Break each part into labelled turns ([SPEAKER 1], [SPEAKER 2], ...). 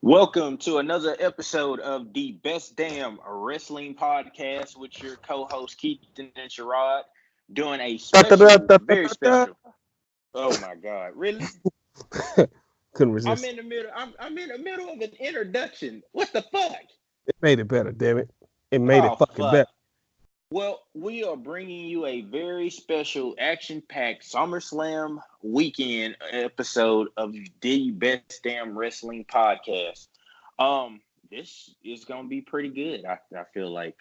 [SPEAKER 1] Welcome to another episode of the Best Damn Wrestling Podcast with your co-host Keaton and Sherrod, doing a special, very special. Oh my God, really?
[SPEAKER 2] Couldn't
[SPEAKER 1] I'm
[SPEAKER 2] resist.
[SPEAKER 1] in the middle. I'm in the middle of an introduction. What the fuck?
[SPEAKER 2] It made it better, damn it. It made it
[SPEAKER 1] Oh
[SPEAKER 2] fucking
[SPEAKER 1] fuck.
[SPEAKER 2] better.
[SPEAKER 1] Well, we are bringing you a very special, action-packed SummerSlam weekend episode of the Best Damn Wrestling Podcast. This is gonna be pretty good. I feel like.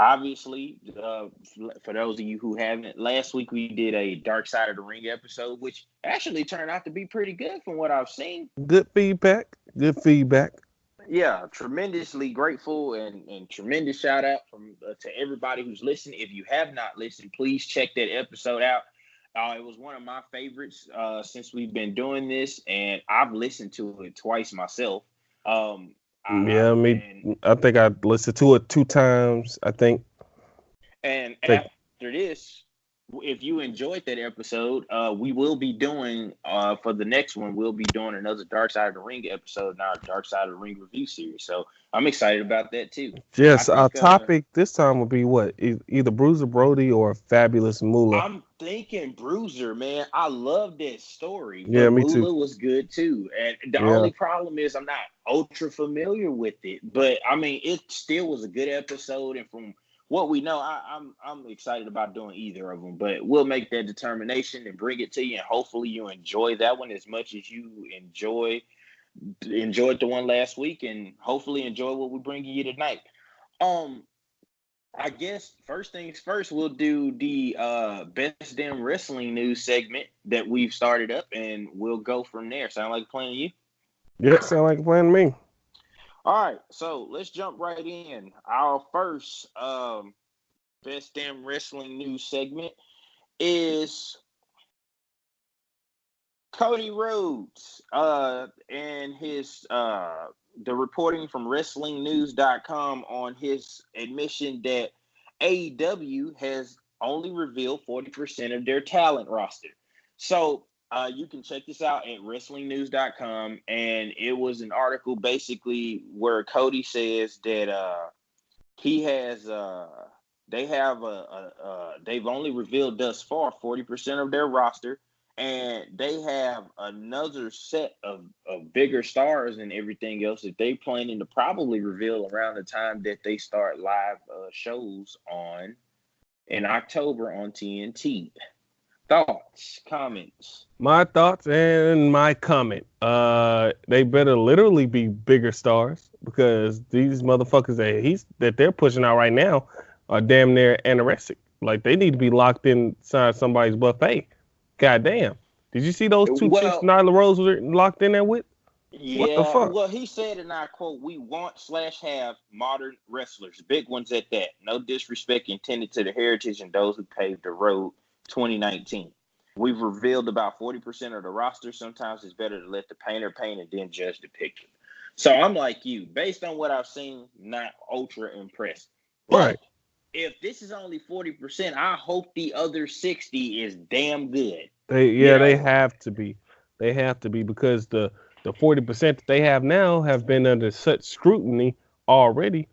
[SPEAKER 1] Obviously, for those of you who haven't, last week we did a Dark Side of the Ring episode, which actually turned out to be pretty good from what I've seen.
[SPEAKER 2] Good feedback. Good feedback.
[SPEAKER 1] Yeah, tremendously grateful and tremendous shout out from to everybody who's listened. If you have not listened, please check that episode out. It was one of my favorites since we've been doing this, and I've listened to it twice myself. Um,
[SPEAKER 2] Yeah,
[SPEAKER 1] and
[SPEAKER 2] I think I listened to it 2 times. I think.
[SPEAKER 1] And
[SPEAKER 2] Think
[SPEAKER 1] after this, if you enjoyed that episode, we will be doing for the next one. We'll be doing another Dark Side of the Ring episode in our Dark Side of the Ring review series. So I'm excited about that too. I
[SPEAKER 2] yes, our
[SPEAKER 1] think
[SPEAKER 2] topic this time will be what? Either Bruiser Brody or Fabulous Moolah.
[SPEAKER 1] I'm thinking Bruiser, man. I love that story,
[SPEAKER 2] Yeah,
[SPEAKER 1] but
[SPEAKER 2] me too.
[SPEAKER 1] Moolah was good too. And the
[SPEAKER 2] Yeah.
[SPEAKER 1] only problem is I'm not ultra familiar with it, but I mean, it still was a good episode. And from what we know, I'm excited about doing either of them. But we'll make that determination and bring it to you, and hopefully you enjoy that one as much as you enjoyed the one last week, and hopefully enjoy what we're bringing you tonight. Um, I guess first things first, we'll do the best damn wrestling news segment that we've started up, and we'll go from there. Sound like a plan to you?
[SPEAKER 2] Yeah, sound like a plan to me.
[SPEAKER 1] All right, so let's jump right in. Our first best damn wrestling news segment is Cody Rhodes and his the reporting from WrestlingNews.com on his admission that AEW has only revealed 40% of their talent roster. So you can check this out at WrestlingNews.com, and it was an article basically where Cody says that he has they've only revealed thus far 40% of their roster, and they have another set of bigger stars and everything else that they planning to probably reveal around the time that they start live shows on in October on TNT. Thoughts, comments?
[SPEAKER 2] My thoughts and my comment. They better literally be bigger stars because these motherfuckers that they're pushing out right now are damn near anorexic. Like they need to be locked inside somebody's buffet. God damn. Did you see those two chicks
[SPEAKER 1] Well,
[SPEAKER 2] Nyla Rose was locked in there with? What the
[SPEAKER 1] yeah,
[SPEAKER 2] fuck?
[SPEAKER 1] well, he said, and I quote, "We want / have modern wrestlers, big ones at that. No disrespect intended to the heritage and those who paved the road." 2019. We've revealed about 40% of the roster. Sometimes it's better to let the painter paint and then judge the picture. So I'm like you, based on what I've seen, not ultra impressed. But
[SPEAKER 2] Right.
[SPEAKER 1] if this is only 40%, I hope the other 60 is damn good. You
[SPEAKER 2] They
[SPEAKER 1] know,
[SPEAKER 2] have to be. They have to be because the 40% that they have now have been under such scrutiny already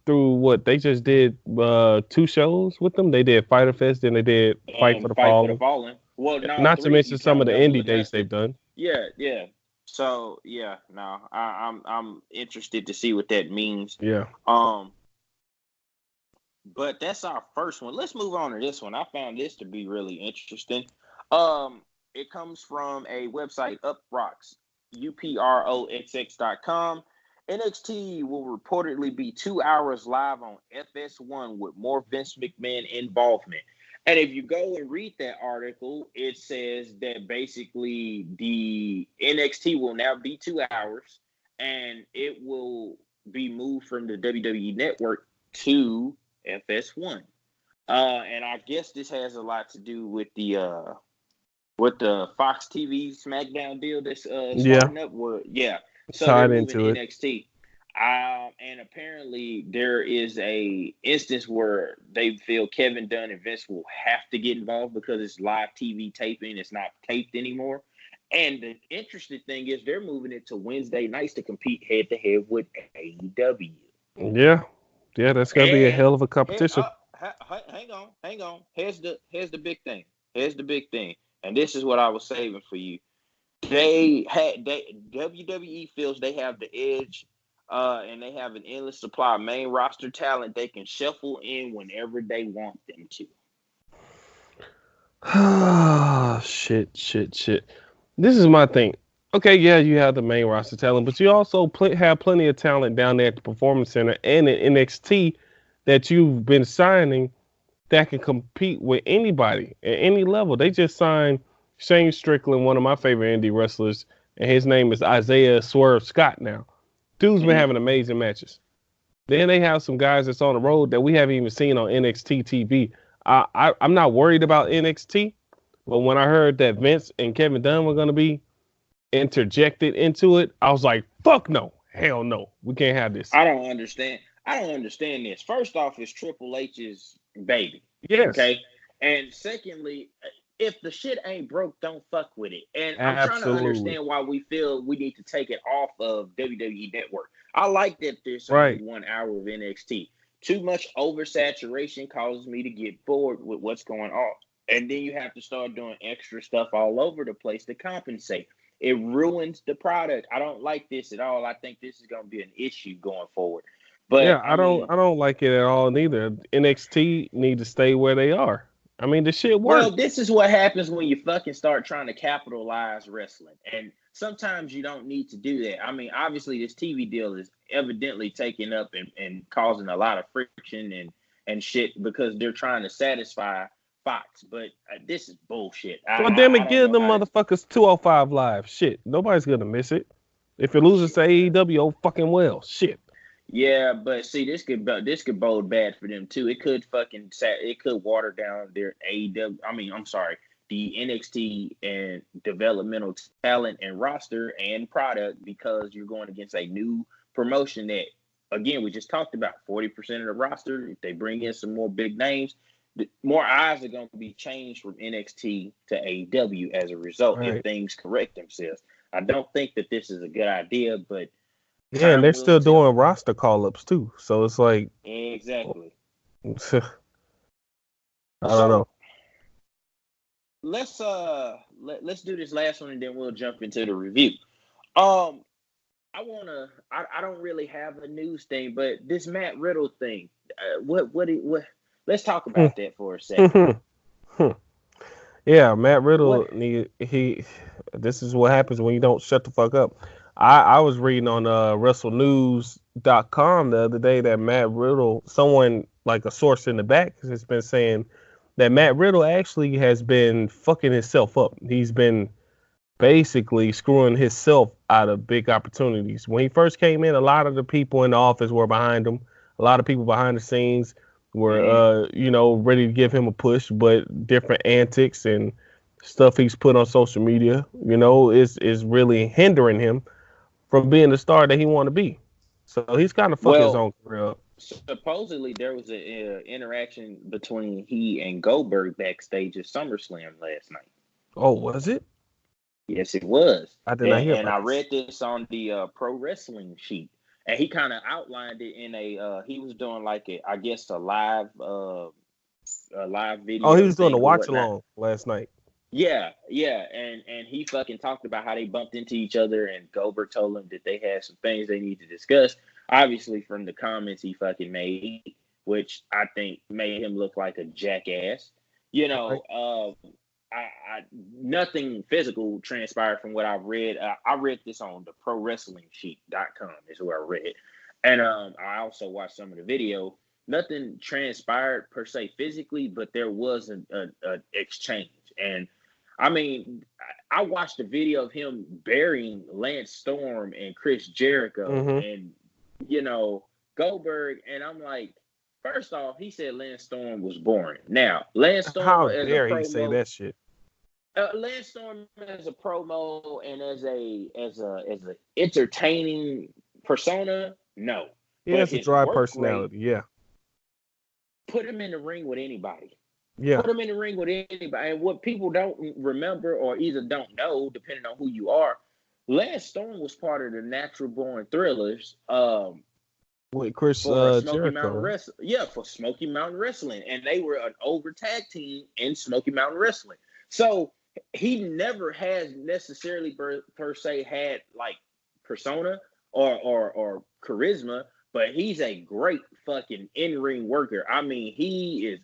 [SPEAKER 2] through what they just did 2 shows with them. They did Fighter Fest, then they did Fight for
[SPEAKER 1] and
[SPEAKER 2] the
[SPEAKER 1] fight for the
[SPEAKER 2] Fallen.
[SPEAKER 1] fallen. Well, no,
[SPEAKER 2] Not to
[SPEAKER 1] three if
[SPEAKER 2] mention
[SPEAKER 1] you
[SPEAKER 2] some of
[SPEAKER 1] count
[SPEAKER 2] the
[SPEAKER 1] double
[SPEAKER 2] indie
[SPEAKER 1] or
[SPEAKER 2] dates they've
[SPEAKER 1] nothing.
[SPEAKER 2] done.
[SPEAKER 1] Yeah, yeah. So yeah, no, I'm interested to see what that means.
[SPEAKER 2] Yeah.
[SPEAKER 1] Um, but that's our first one. Let's move on to this one. I found this to be really interesting. It comes from a website, Uproxx, UPROXX.com. NXT will reportedly be 2 hours live on FS1 with more Vince McMahon involvement. And if you go and read that article, it says that basically the NXT will now be 2 hours, and it will be moved from the WWE Network to FS1. And I guess this has a lot to do with the Fox TV SmackDown deal that's
[SPEAKER 2] Yeah.
[SPEAKER 1] starting up. Where yeah, so they're
[SPEAKER 2] Tied
[SPEAKER 1] moving
[SPEAKER 2] into it.
[SPEAKER 1] NXT. And apparently there is a instance where they feel Kevin Dunn and Vince will have to get involved because it's live TV taping. It's not taped anymore. And the interesting thing is they're moving it to Wednesday nights to compete head to head with AEW.
[SPEAKER 2] Yeah, yeah, that's gonna be a
[SPEAKER 1] And
[SPEAKER 2] hell of a competition.
[SPEAKER 1] hang on. Here's the big thing. Here's the big thing. And this is what I was saving for you. WWE feels they have the edge, and they have an endless supply of main roster talent they can shuffle in whenever they want them to.
[SPEAKER 2] Shit, shit, shit. This is my thing. Okay, yeah, you have the main roster talent, but you also have plenty of talent down there at the Performance Center and in NXT that you've been signing that can compete with anybody at any level. They just signed Shane Strickland, one of my favorite indie wrestlers, and his name is Isaiah Swerve Scott now. Dude's been having amazing matches. Then they have some guys that's on the road that we haven't even seen on NXT TV. I'm not worried about NXT, but when I heard that Vince and Kevin Dunn were going to be interjected into it, I was like, fuck no. Hell no. We can't have this.
[SPEAKER 1] I don't understand. I don't understand this. First off, it's Triple H's baby.
[SPEAKER 2] Yes.
[SPEAKER 1] Okay. And secondly, if the shit ain't broke, don't fuck with it. And I'm trying to
[SPEAKER 2] Absolutely.
[SPEAKER 1] understand why we feel we need to take it off of WWE Network. I like that there's
[SPEAKER 2] Right.
[SPEAKER 1] only 1 hour of NXT. Too much oversaturation causes me to get bored with what's going on. And then you have to start doing extra stuff all over the place to compensate. It ruins the product. I don't like this at all. I think this is going to be an issue going forward. But
[SPEAKER 2] Yeah, I don't like it at all neither. NXT need to stay where they are. I mean, the shit works.
[SPEAKER 1] Well, this is what happens when you fucking start trying to capitalize wrestling. And sometimes you don't need to do that. I mean, obviously this TV deal is evidently taking up and causing a lot of friction and shit because they're trying to satisfy Fox. But this is bullshit.
[SPEAKER 2] Well, damn
[SPEAKER 1] I
[SPEAKER 2] it,
[SPEAKER 1] don't
[SPEAKER 2] give
[SPEAKER 1] know
[SPEAKER 2] them
[SPEAKER 1] how
[SPEAKER 2] motherfuckers 205 live. Shit, nobody's gonna miss it. If it loses to AEW, oh fucking well. Shit.
[SPEAKER 1] Yeah, but see, this could bode bad for them too. It could water down their AEW. I mean, I'm sorry, the NXT and developmental talent and roster and product because you're going against a new promotion that, again, we just talked about 40% of the roster. If they bring in some more big names, more eyes are going to be changed from NXT to AEW as a result if things correct themselves. I don't think that this is a good idea, but
[SPEAKER 2] yeah, and they're still doing roster call-ups too. So it's like
[SPEAKER 1] exactly.
[SPEAKER 2] I don't know.
[SPEAKER 1] Let's do this last one and then we'll jump into the review. I don't really have a news thing, but this Matt Riddle thing, what let's talk about that for a second.
[SPEAKER 2] Yeah, Matt Riddle, this is what happens when you don't shut the fuck up. I was reading on WrestleNews.com the other day that Matt Riddle, someone like a source in the back has been saying that Matt Riddle actually has been fucking himself up. He's been basically screwing himself out of big opportunities. When he first came in, a lot of the people in the office were behind him. A lot of people behind the scenes were, ready to give him a push, but different antics and stuff he's put on social media, is really hindering him from being the star that he want to be. So he's kind of fucking his own career up.
[SPEAKER 1] Supposedly there was an interaction between he and Goldberg backstage at SummerSlam last night.
[SPEAKER 2] Oh, was it?
[SPEAKER 1] Yes, it was.
[SPEAKER 2] I did not hear.
[SPEAKER 1] And I read this on the pro wrestling sheet, and he kind of outlined it in a. He was doing like a live video.
[SPEAKER 2] Oh, he was doing a watch along last night.
[SPEAKER 1] Yeah, and he fucking talked about how they bumped into each other, and Goldberg told him that they had some things they need to discuss. Obviously, from the comments he fucking made, which I think made him look like a jackass. Nothing physical transpired from what I've read. I read this on the ProWrestlingSheet.com is where I read it, and I also watched some of the video. Nothing transpired per se physically, but there was an exchange. And I mean, I watched the video of him burying Lance Storm and Chris Jericho and, Goldberg. And I'm like, first off, he said Lance Storm was boring. Now, Lance Storm
[SPEAKER 2] how dare he say that shit?
[SPEAKER 1] Lance Storm as a promo and as a entertaining persona, no.
[SPEAKER 2] He has a dry personality, yeah.
[SPEAKER 1] Put him in the ring with anybody.
[SPEAKER 2] Yeah.
[SPEAKER 1] Put him in the ring with anybody. And what people don't remember or either don't know, depending on who you are, Lance Storm was part of the Natural Born Thrillers.
[SPEAKER 2] With Chris
[SPEAKER 1] For Smoky Mountain
[SPEAKER 2] Jericho.
[SPEAKER 1] Wrestling. Yeah, for Smoky Mountain Wrestling. And they were an over tag team in Smoky Mountain Wrestling. So he never has necessarily per se had like persona or charisma, but he's a great fucking in-ring worker. I mean, he is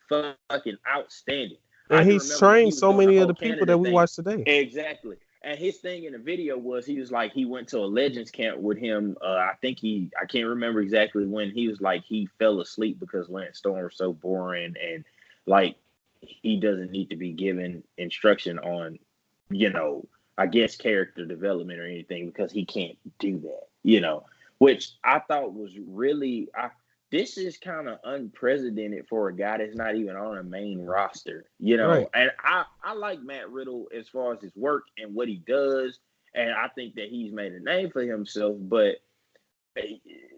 [SPEAKER 1] fucking outstanding. I
[SPEAKER 2] And
[SPEAKER 1] can
[SPEAKER 2] he's
[SPEAKER 1] remember when he
[SPEAKER 2] trained
[SPEAKER 1] was
[SPEAKER 2] so
[SPEAKER 1] doing the
[SPEAKER 2] many of
[SPEAKER 1] whole
[SPEAKER 2] the people
[SPEAKER 1] Canada
[SPEAKER 2] that we
[SPEAKER 1] thing.
[SPEAKER 2] watch today.
[SPEAKER 1] Exactly. And his thing in the video was he was like he went to a Legends camp with him. I can't remember exactly when. He was like he fell asleep because Lance Storm was so boring and like he doesn't need to be given instruction on, I guess character development or anything because he can't do that, which I thought was really this is kind of unprecedented for a guy that's not even on a main roster,
[SPEAKER 2] Right.
[SPEAKER 1] And I like Matt Riddle as far as his work and what he does, and I think that he's made a name for himself. But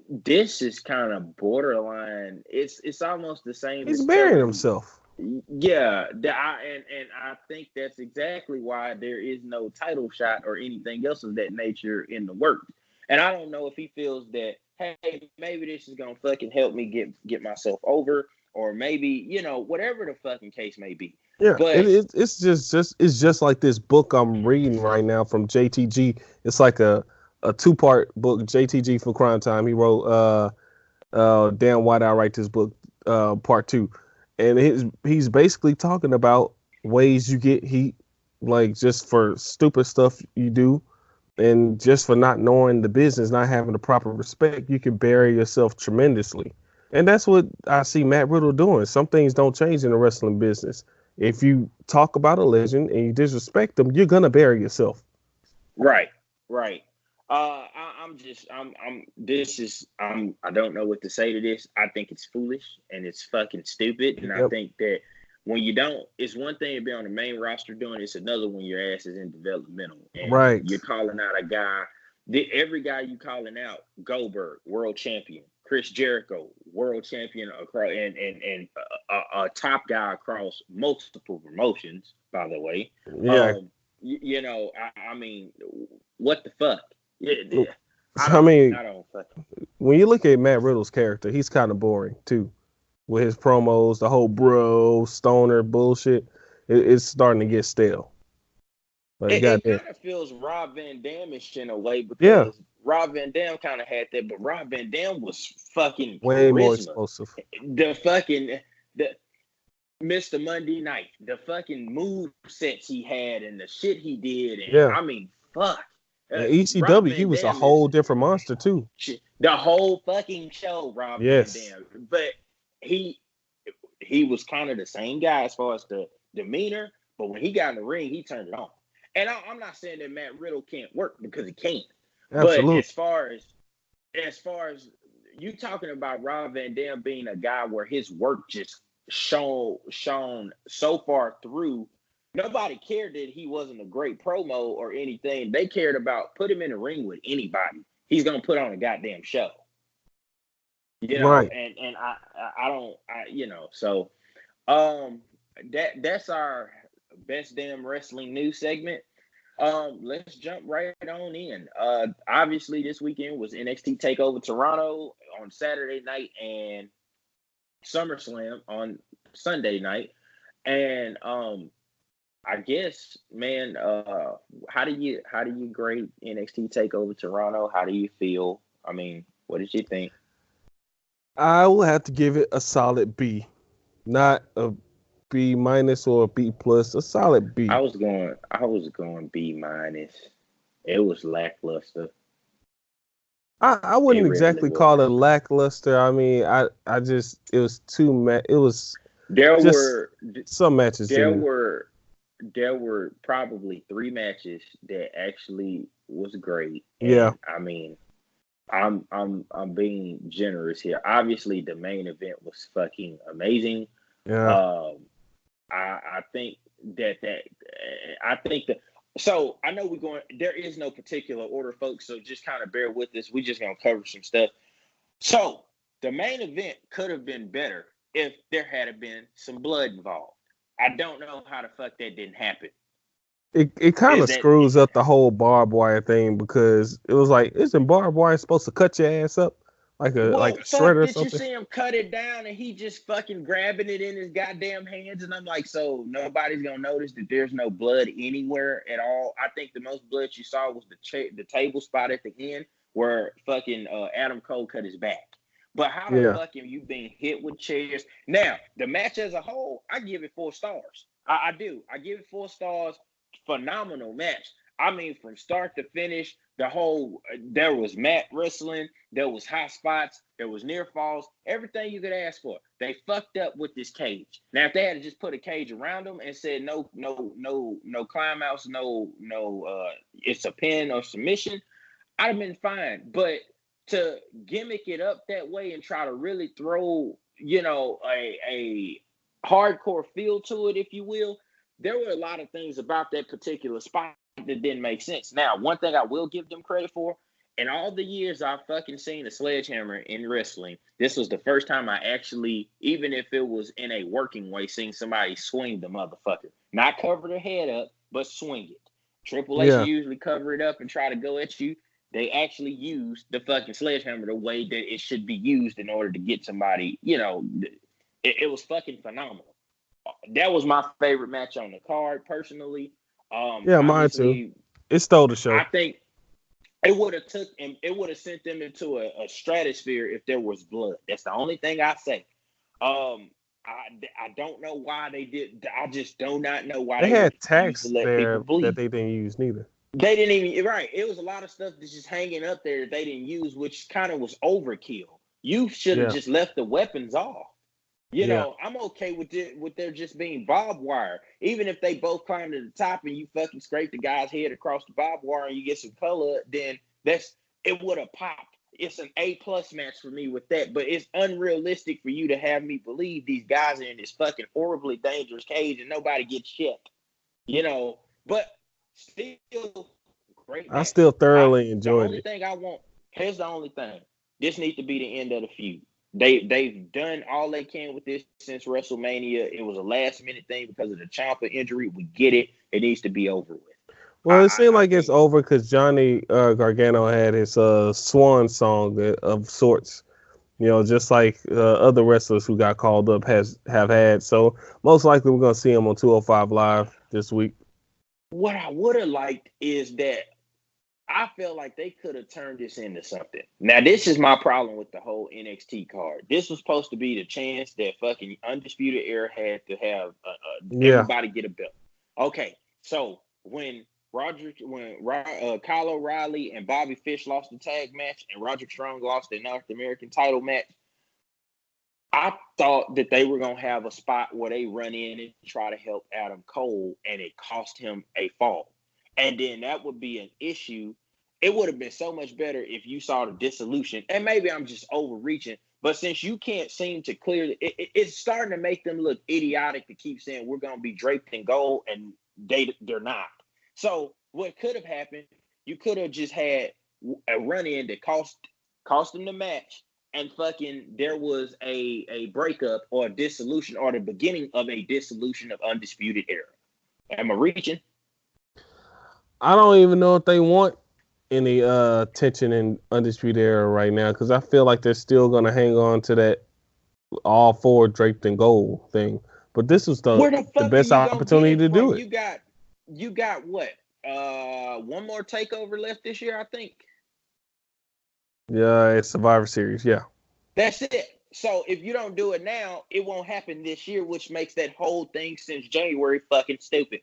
[SPEAKER 1] this is kind of borderline. It's almost the same
[SPEAKER 2] He's
[SPEAKER 1] as
[SPEAKER 2] burying
[SPEAKER 1] telling.
[SPEAKER 2] himself.
[SPEAKER 1] Yeah, and I think that's exactly why there is no title shot or anything else of that nature in the works. And I don't know if he feels that, hey, maybe this is gonna fucking help me get myself over, or maybe whatever the fucking case may be.
[SPEAKER 2] Yeah,
[SPEAKER 1] But
[SPEAKER 2] it's just like this book I'm reading right now from JTG. It's like a 2-part book. JTG for Crime Time. He wrote damn, why did I write this book part 2, and he's basically talking about ways you get heat, like just for stupid stuff you do, and just for not knowing the business, not having the proper respect, you can bury yourself tremendously. And that's what I see Matt Riddle doing. Some things don't change in the wrestling business. If you talk about a legend and you disrespect them, you're gonna bury yourself.
[SPEAKER 1] right. I don't know what to say to this. I think it's foolish and it's fucking stupid. And I
[SPEAKER 2] Yep.
[SPEAKER 1] think that when you don't, it's one thing to be on the main roster doing it's another when your ass is in developmental and
[SPEAKER 2] Right.
[SPEAKER 1] you're calling out a guy. Every guy you calling out, Goldberg, world champion, Chris Jericho, world champion across, and a top guy across multiple promotions, by the way.
[SPEAKER 2] Yeah.
[SPEAKER 1] I mean, what the fuck? Yeah,
[SPEAKER 2] So, I mean,
[SPEAKER 1] I don't fucking.
[SPEAKER 2] when you look at Matt Riddle's character, he's kind of boring too. With his promos, the whole bro stoner bullshit, it's starting to get stale. Like,
[SPEAKER 1] It
[SPEAKER 2] goddamn.
[SPEAKER 1] kind of feels Rob Van Dam-ish in a way
[SPEAKER 2] Yeah,
[SPEAKER 1] because Rob Van Dam kind of had that, but Rob Van Dam was fucking
[SPEAKER 2] way more
[SPEAKER 1] charisma.
[SPEAKER 2] explosive.
[SPEAKER 1] The Mr. Monday Night, the fucking move sets he had and the shit he did, and
[SPEAKER 2] Yeah.
[SPEAKER 1] I mean, fuck.
[SPEAKER 2] And
[SPEAKER 1] Rob
[SPEAKER 2] ECW, he
[SPEAKER 1] Van
[SPEAKER 2] was a
[SPEAKER 1] Dam
[SPEAKER 2] whole
[SPEAKER 1] is
[SPEAKER 2] different monster too.
[SPEAKER 1] the whole fucking show, Rob Van
[SPEAKER 2] Yes.
[SPEAKER 1] Dam. But he was kind of the same guy as far as the demeanor, but when he got in the ring, he turned it on. And I'm not saying that Matt Riddle can't work because he can't.
[SPEAKER 2] Absolutely.
[SPEAKER 1] But as far as you talking about Rob Van Dam being a guy where his work just shown so far through, nobody cared that he wasn't a great promo or anything. They cared about put him in the ring with anybody. He's gonna put on a goddamn show.
[SPEAKER 2] Right.
[SPEAKER 1] And I don't so that's our best damn wrestling news segment. Let's jump right on in. Obviously this weekend was NXT TakeOver Toronto on Saturday night and SummerSlam on Sunday night. And I guess, man, how do you grade NXT TakeOver Toronto? How do you feel? I mean, what did you think?
[SPEAKER 2] I will have to give it a solid B, not a B minus or a B plus. A solid B.
[SPEAKER 1] I was going B minus. It was lackluster.
[SPEAKER 2] I wouldn't
[SPEAKER 1] It really
[SPEAKER 2] exactly call it
[SPEAKER 1] was.
[SPEAKER 2] lackluster. I mean, I just it was it was
[SPEAKER 1] There
[SPEAKER 2] just
[SPEAKER 1] were
[SPEAKER 2] some matches.
[SPEAKER 1] there were probably 3 matches that actually was great. And,
[SPEAKER 2] Yeah.
[SPEAKER 1] I mean, I'm being generous here. Obviously, the main event was fucking amazing.
[SPEAKER 2] Yeah.
[SPEAKER 1] I think that so I know we're going. There is no particular order, folks. So just kind of bear with us. We're just gonna cover some stuff. So the main event could have been better, if there had been some blood involved. I don't know how the fuck that didn't happen.
[SPEAKER 2] It kind
[SPEAKER 1] Is
[SPEAKER 2] of
[SPEAKER 1] that
[SPEAKER 2] screws up the whole barbed wire thing because it was like, isn't barbed wire supposed to cut your ass up like
[SPEAKER 1] well,
[SPEAKER 2] a
[SPEAKER 1] fuck,
[SPEAKER 2] shredder or
[SPEAKER 1] did you
[SPEAKER 2] something?
[SPEAKER 1] see him cut it down and he just fucking grabbing it in his goddamn hands? And I'm like, so nobody's gonna notice that there's no blood anywhere at all. I think the most blood you saw was the table spot at the end where fucking Adam Cole cut his back. But how the
[SPEAKER 2] Yeah,
[SPEAKER 1] fuck have you been hit with chairs? Now, the match as a whole, I give it 4 stars. I do. I give it 4 stars. Phenomenal match. I mean, from start to finish, the whole there was mat wrestling, there was high spots, there was near falls, everything you could ask for. They fucked up with this cage. Now, if they had to just put a cage around them and said no climb outs, it's a pin or submission, I'd have been fine. But to gimmick it up that way and try to really throw, a hardcore feel to it, if you will, there were a lot of things about that particular spot that didn't make sense. Now, one thing I will give them credit for, in all the years I've fucking seen a sledgehammer in wrestling, this was the first time I actually, even if it was in a working way, seen somebody swing the motherfucker. Not cover their head up, but swing it. Triple H
[SPEAKER 2] yeah.
[SPEAKER 1] usually cover it up and try to go at you. They actually use the fucking sledgehammer the way that it should be used in order to get somebody, it was fucking phenomenal. That was my favorite match on the card, personally.
[SPEAKER 2] Yeah, mine too.
[SPEAKER 1] Obviously,
[SPEAKER 2] It stole the show.
[SPEAKER 1] I think it would have sent them into a stratosphere if there was blood. That's the only thing I say. I don't know why they did. I just do not know why
[SPEAKER 2] They
[SPEAKER 1] they
[SPEAKER 2] had
[SPEAKER 1] refused to
[SPEAKER 2] tax
[SPEAKER 1] let people
[SPEAKER 2] there that
[SPEAKER 1] bleed.
[SPEAKER 2] they didn't use neither.
[SPEAKER 1] They didn't even right. It was a lot of stuff that's just hanging up there that they didn't use, which kind of was overkill. You should have
[SPEAKER 2] Yeah,
[SPEAKER 1] just left the weapons off.
[SPEAKER 2] yeah.
[SPEAKER 1] I'm okay with there just being barbed wire. Even if they both climb to the top and you fucking scrape the guy's head across the barbed wire and you get some color, then it would have popped. It's an A+ match for me with that. But it's unrealistic for you to have me believe these guys are in this fucking horribly dangerous cage and nobody gets shit. But still great
[SPEAKER 2] I
[SPEAKER 1] match.
[SPEAKER 2] still thoroughly
[SPEAKER 1] The
[SPEAKER 2] enjoyed
[SPEAKER 1] only
[SPEAKER 2] it.
[SPEAKER 1] thing I want, here's the only thing. This needs to be the end of the feud. They've done all they can with this since WrestleMania. It was a last minute thing because of the Ciampa injury. We get it. It needs to be over with.
[SPEAKER 2] Well, it seemed
[SPEAKER 1] I
[SPEAKER 2] like it's
[SPEAKER 1] think
[SPEAKER 2] over because Johnny Gargano had his swan song of sorts. Just like other wrestlers who got called up have had. So most likely we're gonna see him on 205 Live this week.
[SPEAKER 1] what I would have liked is that I feel like they could have turned this into something. Now, this is my problem with the whole NXT card. This was supposed to be the chance that fucking Undisputed Era had to have
[SPEAKER 2] Yeah,
[SPEAKER 1] everybody get a belt. Okay, so when Kyle O'Reilly and Bobby Fish lost the tag match and Roderick Strong lost the North American title match, I thought that they were going to have a spot where they run in and try to help Adam Cole, and it cost him a fall. And then that would be an issue. It would have been so much better if you saw the dissolution. And maybe I'm just overreaching, but since you can't seem to clear it's starting to make them look idiotic to keep saying we're going to be draped in gold, and they're not. So what could have happened, you could have just had a run-in that cost them the match, and fucking there was a breakup or a dissolution or the beginning of a dissolution of Undisputed Era. Am I reaching?
[SPEAKER 2] I don't even know if they want any tension in Undisputed Era right now because I feel like they're still gonna hang on to that all four draped in gold thing. But this was
[SPEAKER 1] Where the
[SPEAKER 2] the
[SPEAKER 1] fuck are
[SPEAKER 2] best
[SPEAKER 1] you gonna get
[SPEAKER 2] opportunity
[SPEAKER 1] it
[SPEAKER 2] to do
[SPEAKER 1] from?
[SPEAKER 2] it.
[SPEAKER 1] You got what? One more takeover left this year, I think.
[SPEAKER 2] Yeah, it's Survivor Series. Yeah.
[SPEAKER 1] That's it. So if you don't do it now, it won't happen this year, which makes that whole thing since January fucking stupid.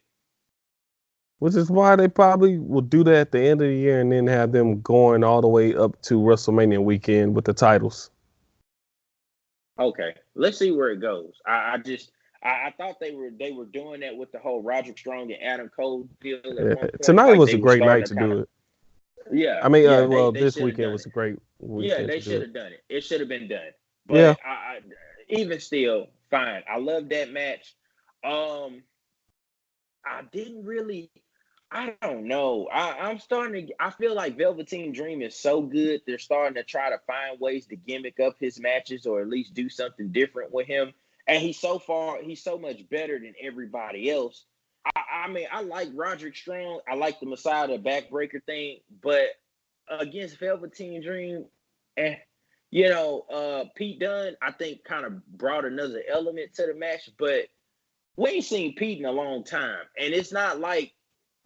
[SPEAKER 2] Which is why they probably will do that at the end of the year and then have them going all the way up to WrestleMania weekend with the titles.
[SPEAKER 1] Okay, let's see where it goes. I thought they were doing that with the whole Roderick Strong and Adam Cole deal at one point.
[SPEAKER 2] Tonight
[SPEAKER 1] Like
[SPEAKER 2] was
[SPEAKER 1] they
[SPEAKER 2] a
[SPEAKER 1] were
[SPEAKER 2] great
[SPEAKER 1] starting
[SPEAKER 2] night
[SPEAKER 1] to
[SPEAKER 2] to do it.
[SPEAKER 1] yeah,
[SPEAKER 2] I mean,
[SPEAKER 1] they
[SPEAKER 2] this
[SPEAKER 1] should have
[SPEAKER 2] weekend
[SPEAKER 1] done
[SPEAKER 2] was
[SPEAKER 1] it.
[SPEAKER 2] a great
[SPEAKER 1] Yeah,
[SPEAKER 2] weekend
[SPEAKER 1] they
[SPEAKER 2] to do
[SPEAKER 1] should
[SPEAKER 2] it.
[SPEAKER 1] have done it. It should have been done.
[SPEAKER 2] Yeah.
[SPEAKER 1] But I even still, fine. I love that match. I didn't really. I don't know. I'm starting to. I feel like Velveteen Dream is so good. They're starting to try to find ways to gimmick up his matches, or at least do something different with him. and he's so much better than everybody else. I mean, I like Roderick Strong. I like the Messiah, the backbreaker thing, but against Velveteen Dream, and Pete Dunne, I think kind of brought another element to the match, but we ain't seen Pete in a long time. And it's not like,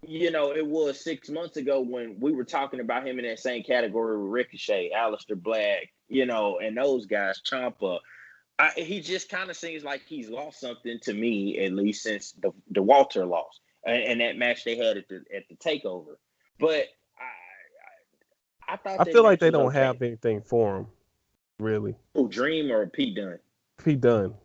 [SPEAKER 1] it was 6 months ago when we were talking about him in that same category with Ricochet, Aleister Black, and those guys, Ciampa. He just kind of seems like he's lost something to me, at least since the Walter loss and that match they had at the Takeover. But I thought
[SPEAKER 2] I
[SPEAKER 1] that
[SPEAKER 2] feel like
[SPEAKER 1] match
[SPEAKER 2] they
[SPEAKER 1] was
[SPEAKER 2] don't
[SPEAKER 1] okay.
[SPEAKER 2] have anything for him, really.
[SPEAKER 1] Oh, Dream or Pete Dunne?
[SPEAKER 2] Pete Dunne.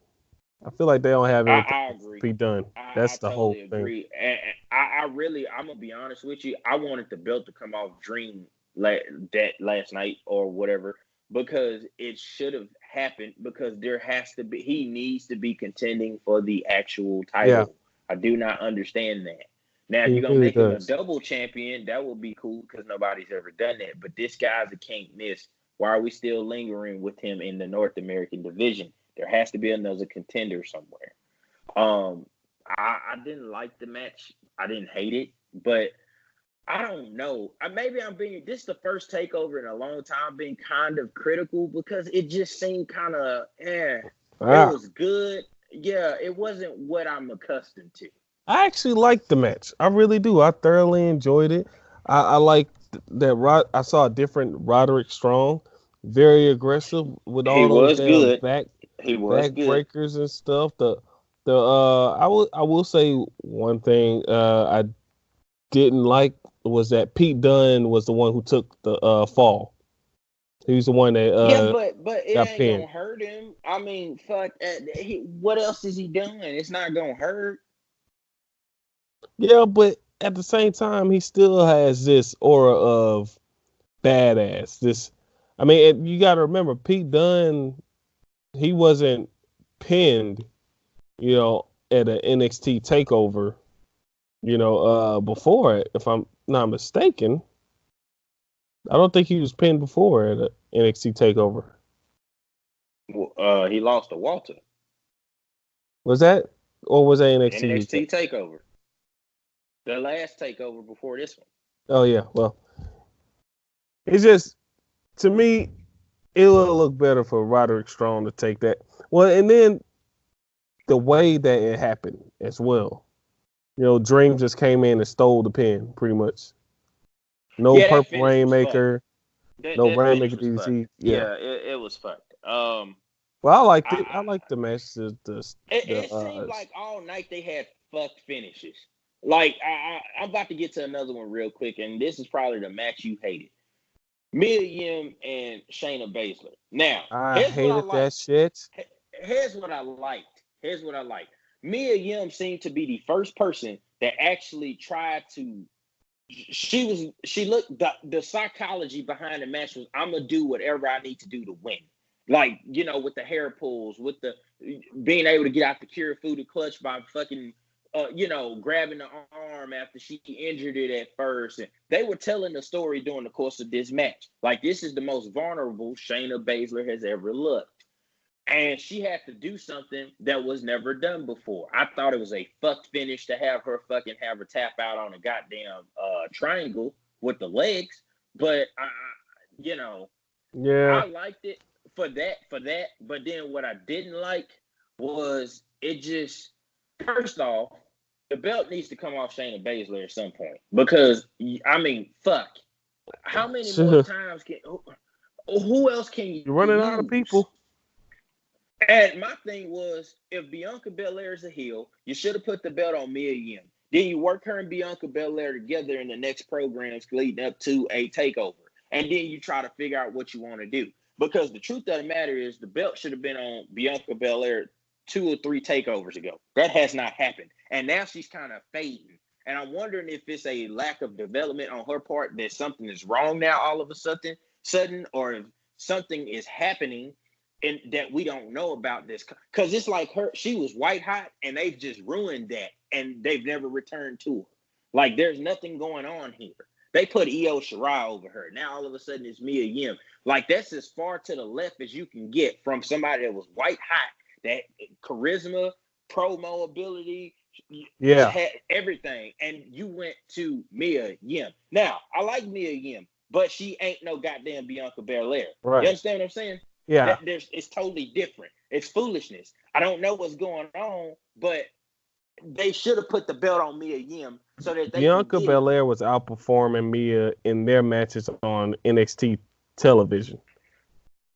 [SPEAKER 2] I feel like they don't have anything
[SPEAKER 1] I
[SPEAKER 2] for
[SPEAKER 1] agree.
[SPEAKER 2] Pete Dunne.
[SPEAKER 1] I
[SPEAKER 2] That's the whole
[SPEAKER 1] totally
[SPEAKER 2] thing.
[SPEAKER 1] agree. And I'm gonna be honest with you. I wanted the belt to come off Dream that last night or whatever, because it should have happened, because he needs to be contending for the actual
[SPEAKER 2] Yeah,
[SPEAKER 1] title. I do not understand that. Now, if
[SPEAKER 2] he
[SPEAKER 1] you're gonna
[SPEAKER 2] really
[SPEAKER 1] make him a
[SPEAKER 2] does.
[SPEAKER 1] double champion, that would be cool, because nobody's ever done that. But this guy's a can't miss. Why are we still lingering with him in the North American division? There has to be another contender somewhere. I didn't like the match. I didn't hate it, but I don't know. This is the first takeover in a long time being kind of critical, because it just seemed kind of, it
[SPEAKER 2] Ah,
[SPEAKER 1] was good. Yeah, it wasn't what I'm accustomed to.
[SPEAKER 2] I actually liked the match. I really do. I thoroughly enjoyed it. I liked that. I saw a different Roderick Strong, very aggressive with
[SPEAKER 1] He
[SPEAKER 2] all those
[SPEAKER 1] was
[SPEAKER 2] damn
[SPEAKER 1] good. He was
[SPEAKER 2] back
[SPEAKER 1] good.
[SPEAKER 2] breakers and stuff. I will say one thing I didn't like was that Pete Dunne was the one who took the fall. He was the one that
[SPEAKER 1] Yeah, but it
[SPEAKER 2] got
[SPEAKER 1] ain't
[SPEAKER 2] pinned.
[SPEAKER 1] gonna hurt him. I mean, fuck. What else is he doing? It's not gonna hurt.
[SPEAKER 2] Yeah, but at the same time, he still has this aura of badass. I mean, you got to remember, Pete Dunne, he wasn't pinned, at an NXT takeover, before it, if I'm not mistaken. I don't think he was pinned before at an NXT takeover.
[SPEAKER 1] He lost to Walter.
[SPEAKER 2] Was that, or was that NXT?
[SPEAKER 1] NXT takeover. The last takeover before this one.
[SPEAKER 2] Oh yeah, well, it's just, to me, it will look better for Roderick Strong to take that. Well, and then the way that it happened as well. Dream just came in and stole the pin, pretty much. No
[SPEAKER 1] Yeah, that
[SPEAKER 2] purple
[SPEAKER 1] finish was fucked.
[SPEAKER 2] rainmaker, no
[SPEAKER 1] That finish
[SPEAKER 2] rainmaker
[SPEAKER 1] was fucked.
[SPEAKER 2] DDT. Yeah.
[SPEAKER 1] Yeah, it was fucked.
[SPEAKER 2] Well, I liked it. I
[SPEAKER 1] I
[SPEAKER 2] liked the match.
[SPEAKER 1] it seemed like all night they had fucked finishes. Like I'm about to get to another one real quick, and this is probably the match you hated. Mia Yim and Shayna Baszler. Now,
[SPEAKER 2] I
[SPEAKER 1] here's what I
[SPEAKER 2] hated that
[SPEAKER 1] liked.
[SPEAKER 2] shit.
[SPEAKER 1] Here's what I liked. Here's what I liked. Mia Yim seemed to be the first person that actually tried to. She looked, the psychology behind the match was, I'm gonna do whatever I need to do to win. Like, with the hair pulls, with the being able to get out the Kirifuda clutch by fucking grabbing the arm after she injured it at first. And they were telling the story during the course of this match. Like, this is the most vulnerable Shayna Baszler has ever looked. And she had to do something that was never done before. I thought it was a fucked finish to have her tap out on a goddamn triangle with the legs. But
[SPEAKER 2] Yeah.
[SPEAKER 1] I liked it for that. But then what I didn't like was, it just, first off, the belt needs to come off Shayna Baszler at some point, because I mean, fuck, how many more times who else can you
[SPEAKER 2] You're running out of
[SPEAKER 1] use?
[SPEAKER 2] people.
[SPEAKER 1] And my thing was, if Bianca Belair is a heel, you should have put the belt on Mia Yim. Then you work her and Bianca Belair together in the next programs leading up to a takeover. And then you try to figure out what you want to do. Because the truth of the matter is, the belt should have been on Bianca Belair 2 or 3 takeovers ago. That has not happened. And now she's kind of fading. And I'm wondering if it's a lack of development on her part, that something is wrong now all of a sudden, or if something is happening and that we don't know about this, because it's like she was white hot and they've just ruined that, and they've never returned to her. Like, there's nothing going on here. They put Io Shirai over her. Now all of a sudden it's Mia Yim. Like, that's as far to the left as you can get from somebody that was white hot that charisma, promo ability, everything. And you went to Mia Yim. Now, I like Mia Yim, but she ain't no goddamn Bianca Belair.
[SPEAKER 2] Right.
[SPEAKER 1] You understand what I'm saying?
[SPEAKER 2] Yeah.
[SPEAKER 1] It's totally different. It's foolishness. I don't know what's going on, but they should have put the belt on Mia Yim so that
[SPEAKER 2] Bianca Belair was outperforming Mia in their matches on NXT television.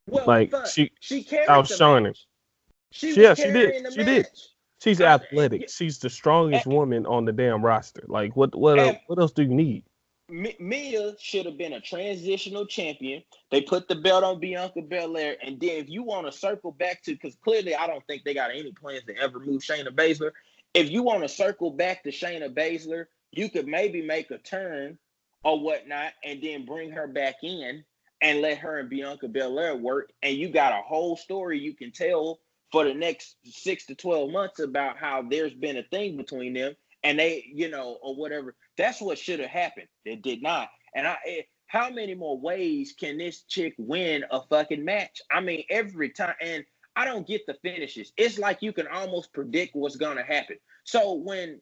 [SPEAKER 1] Well,
[SPEAKER 2] like she
[SPEAKER 1] carried
[SPEAKER 2] outshined him. She did. She's athletic. She's the strongest woman on the damn roster. Like what else do you need?
[SPEAKER 1] Mia should have been a transitional champion. They put the belt on Bianca Belair, and then if you want to circle back to, because clearly I don't think they got any plans to ever move Shayna Baszler. If you want to circle back to Shayna Baszler, you could maybe make a turn or whatnot, and then bring her back in and let her and Bianca Belair work, and you got a whole story you can tell for the next 6 to 12 months about how there's been a thing between them, and they, or whatever. That's what should have happened. It did not. And how many more ways can this chick win a fucking match? I mean, every time. And I don't get the finishes. It's like you can almost predict what's going to happen. So when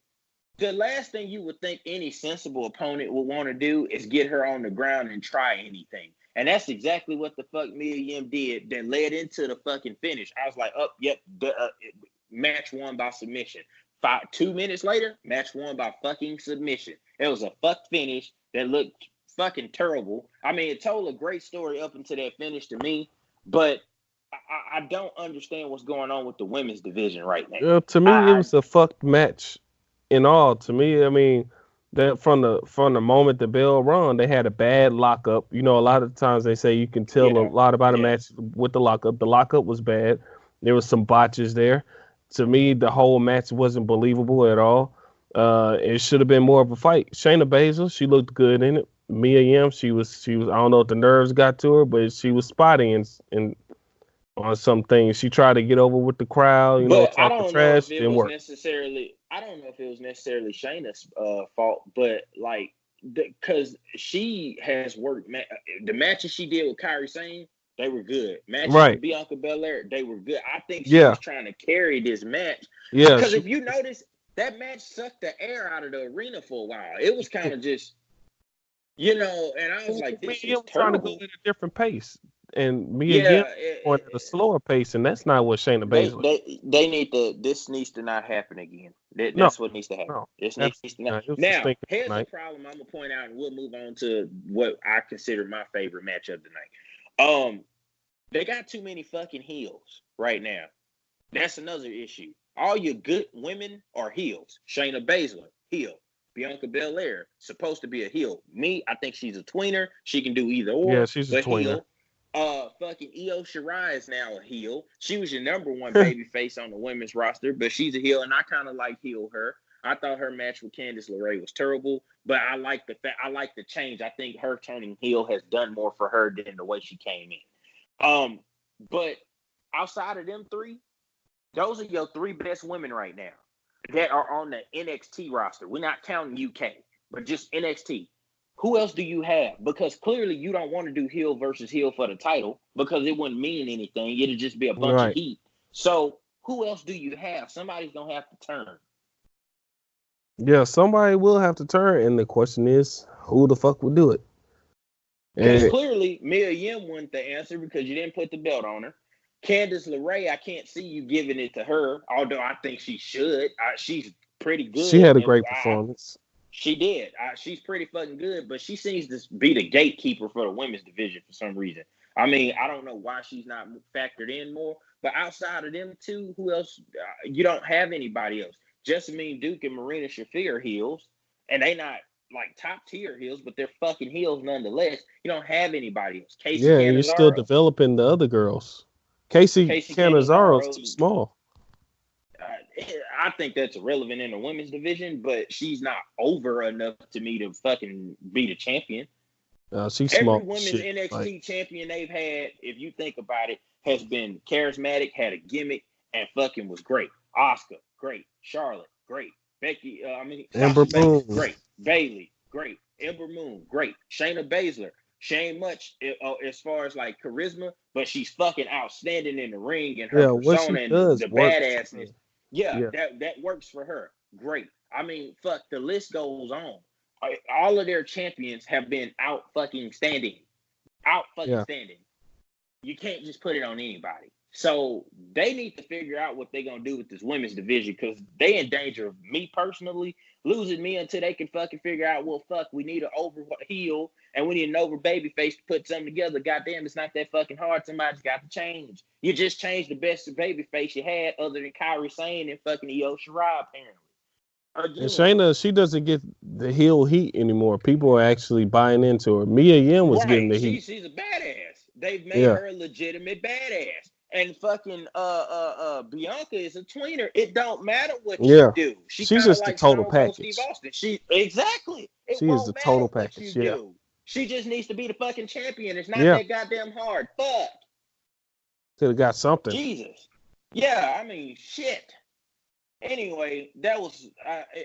[SPEAKER 1] the last thing you would think any sensible opponent would want to do is get her on the ground and try anything. And that's exactly what the fuck Mia Yim did that led into the fucking finish. I was like, match won by submission. 2 minutes later, match won by fucking submission. It was a fuck finish that looked fucking terrible. I mean, it told a great story up until that finish to me, but I don't understand what's going on with the women's division right now.
[SPEAKER 2] To me, it was a fucked match in all. To me, I mean, that from the moment the bell rung, they had a bad lockup. A lot of times they say you can tell a lot about a match with the lockup. The lockup was bad. There was some botches there. To me, the whole match wasn't believable at all. It should have been more of a fight. Shayna Baszler, she looked good in it. Mia Yim, she was. I don't know if the nerves got to her, but she was spotty and on some things. She tried to get over with the crowd, talk the trash. Didn't work.
[SPEAKER 1] I don't know if it was necessarily Shayna's fault, but because she has worked. The matches she did with Kairi Sane, they were good. Matches with Bianca Belair, they were good. I think she was trying to carry this match. Yeah. Because if you notice, that match sucked the air out of the arena for a while. It was kind of just, and I was like, this is terrible.
[SPEAKER 2] Trying to go at a different pace. And Mia Yim on at a slower pace, and that's not what Shayna Baszler.
[SPEAKER 1] They need to. This needs to not happen again. That's what needs to happen. No, this needs to not. Now, here's the problem I'm gonna point out, and we'll move on to what I consider my favorite match of the night. They got too many fucking heels right now. That's another issue. All your good women are heels. Shayna Baszler, heel. Bianca Belair, supposed to be a heel. Me, I think she's a tweener. She can do either or.
[SPEAKER 2] Yeah, she's a tweener.
[SPEAKER 1] Heel. Fucking Io Shirai is now a heel. She was your number one baby face on the women's roster, but she's a heel, and I kind of like heel her. I thought her match with Candice LeRae was terrible, but I like the change. I think her turning heel has done more for her than the way she came in. But outside of them three, those are your three best women right now that are on the NXT roster. We're not counting UK, but just NXT. Who else do you have? Because clearly you don't want to do heel versus heel for the title because it wouldn't mean anything. It'd just be a bunch of heat. So who else do you have? Somebody's going to have to turn.
[SPEAKER 2] Yeah, somebody will have to turn. And the question is, who the fuck would do it?
[SPEAKER 1] And clearly Mia Yim wasn't the answer because you didn't put the belt on her. Candice LeRae, I can't see you giving it to her, although I think she should. She's pretty good.
[SPEAKER 2] She had a great performance.
[SPEAKER 1] She did. She's pretty fucking good, but she seems to be the gatekeeper for the women's division for some reason. I mean, I don't know why she's not factored in more, but outside of them two, who else? You don't have anybody else. Jessamine Duke and Marina Shafir are heels, and they not like top tier heels, but they're fucking heels nonetheless. You don't have anybody else. Casey Canizaro,
[SPEAKER 2] you're still developing the other girls. Casey Canizaro is too small.
[SPEAKER 1] I think that's irrelevant in the women's division, but she's not over enough to me to fucking be the champion.
[SPEAKER 2] She's
[SPEAKER 1] Every
[SPEAKER 2] small.
[SPEAKER 1] Women's NXT champion they've had, if you think about it, has been charismatic, had a gimmick, and fucking was great. Asuka, great. Charlotte, great. Becky,
[SPEAKER 2] Ember Moon,
[SPEAKER 1] great. Bayley, great. Ember Moon, great. Shayna Baszler, she ain't much as far as like charisma, but she's fucking outstanding in the ring, and her
[SPEAKER 2] Yeah, what
[SPEAKER 1] persona
[SPEAKER 2] she
[SPEAKER 1] and
[SPEAKER 2] does
[SPEAKER 1] the
[SPEAKER 2] works.
[SPEAKER 1] badassness. Yeah,
[SPEAKER 2] Yeah,
[SPEAKER 1] that works for her. Great. I mean, fuck, the list goes on. All of their champions have been out fucking standing. Out fucking
[SPEAKER 2] yeah.
[SPEAKER 1] standing. You can't just put it on anybody. So they need to figure out what they're gonna do with this women's division, because they in danger of me personally losing me until they can fucking figure out, well, fuck, we need an over heel and we need an over baby face to put something together. Goddamn, it's not that fucking hard. Somebody's got to change. You just changed the best baby face you had other than Kyrie Sane and fucking Io Shirai, apparently.
[SPEAKER 2] And
[SPEAKER 1] Again.
[SPEAKER 2] Shayna, she doesn't get the heel heat anymore. People are actually buying into her. Mia Yim was getting
[SPEAKER 1] Right.
[SPEAKER 2] the heat.
[SPEAKER 1] She's a badass. They've made
[SPEAKER 2] Yeah,
[SPEAKER 1] her a legitimate badass. And fucking Bianca is a tweener. It don't matter what you
[SPEAKER 2] yeah.
[SPEAKER 1] do. She
[SPEAKER 2] She's
[SPEAKER 1] kind of
[SPEAKER 2] just the
[SPEAKER 1] like
[SPEAKER 2] total
[SPEAKER 1] Stone Cold Steve
[SPEAKER 2] package.
[SPEAKER 1] Austin. She exactly. It
[SPEAKER 2] She is the
[SPEAKER 1] won't matter
[SPEAKER 2] total
[SPEAKER 1] what you
[SPEAKER 2] package. Yeah,
[SPEAKER 1] do. She just needs to be the fucking champion. It's not
[SPEAKER 2] yeah.
[SPEAKER 1] that goddamn hard. Fuck.
[SPEAKER 2] Could have got something.
[SPEAKER 1] Jesus. Yeah, I mean, shit. Anyway, that was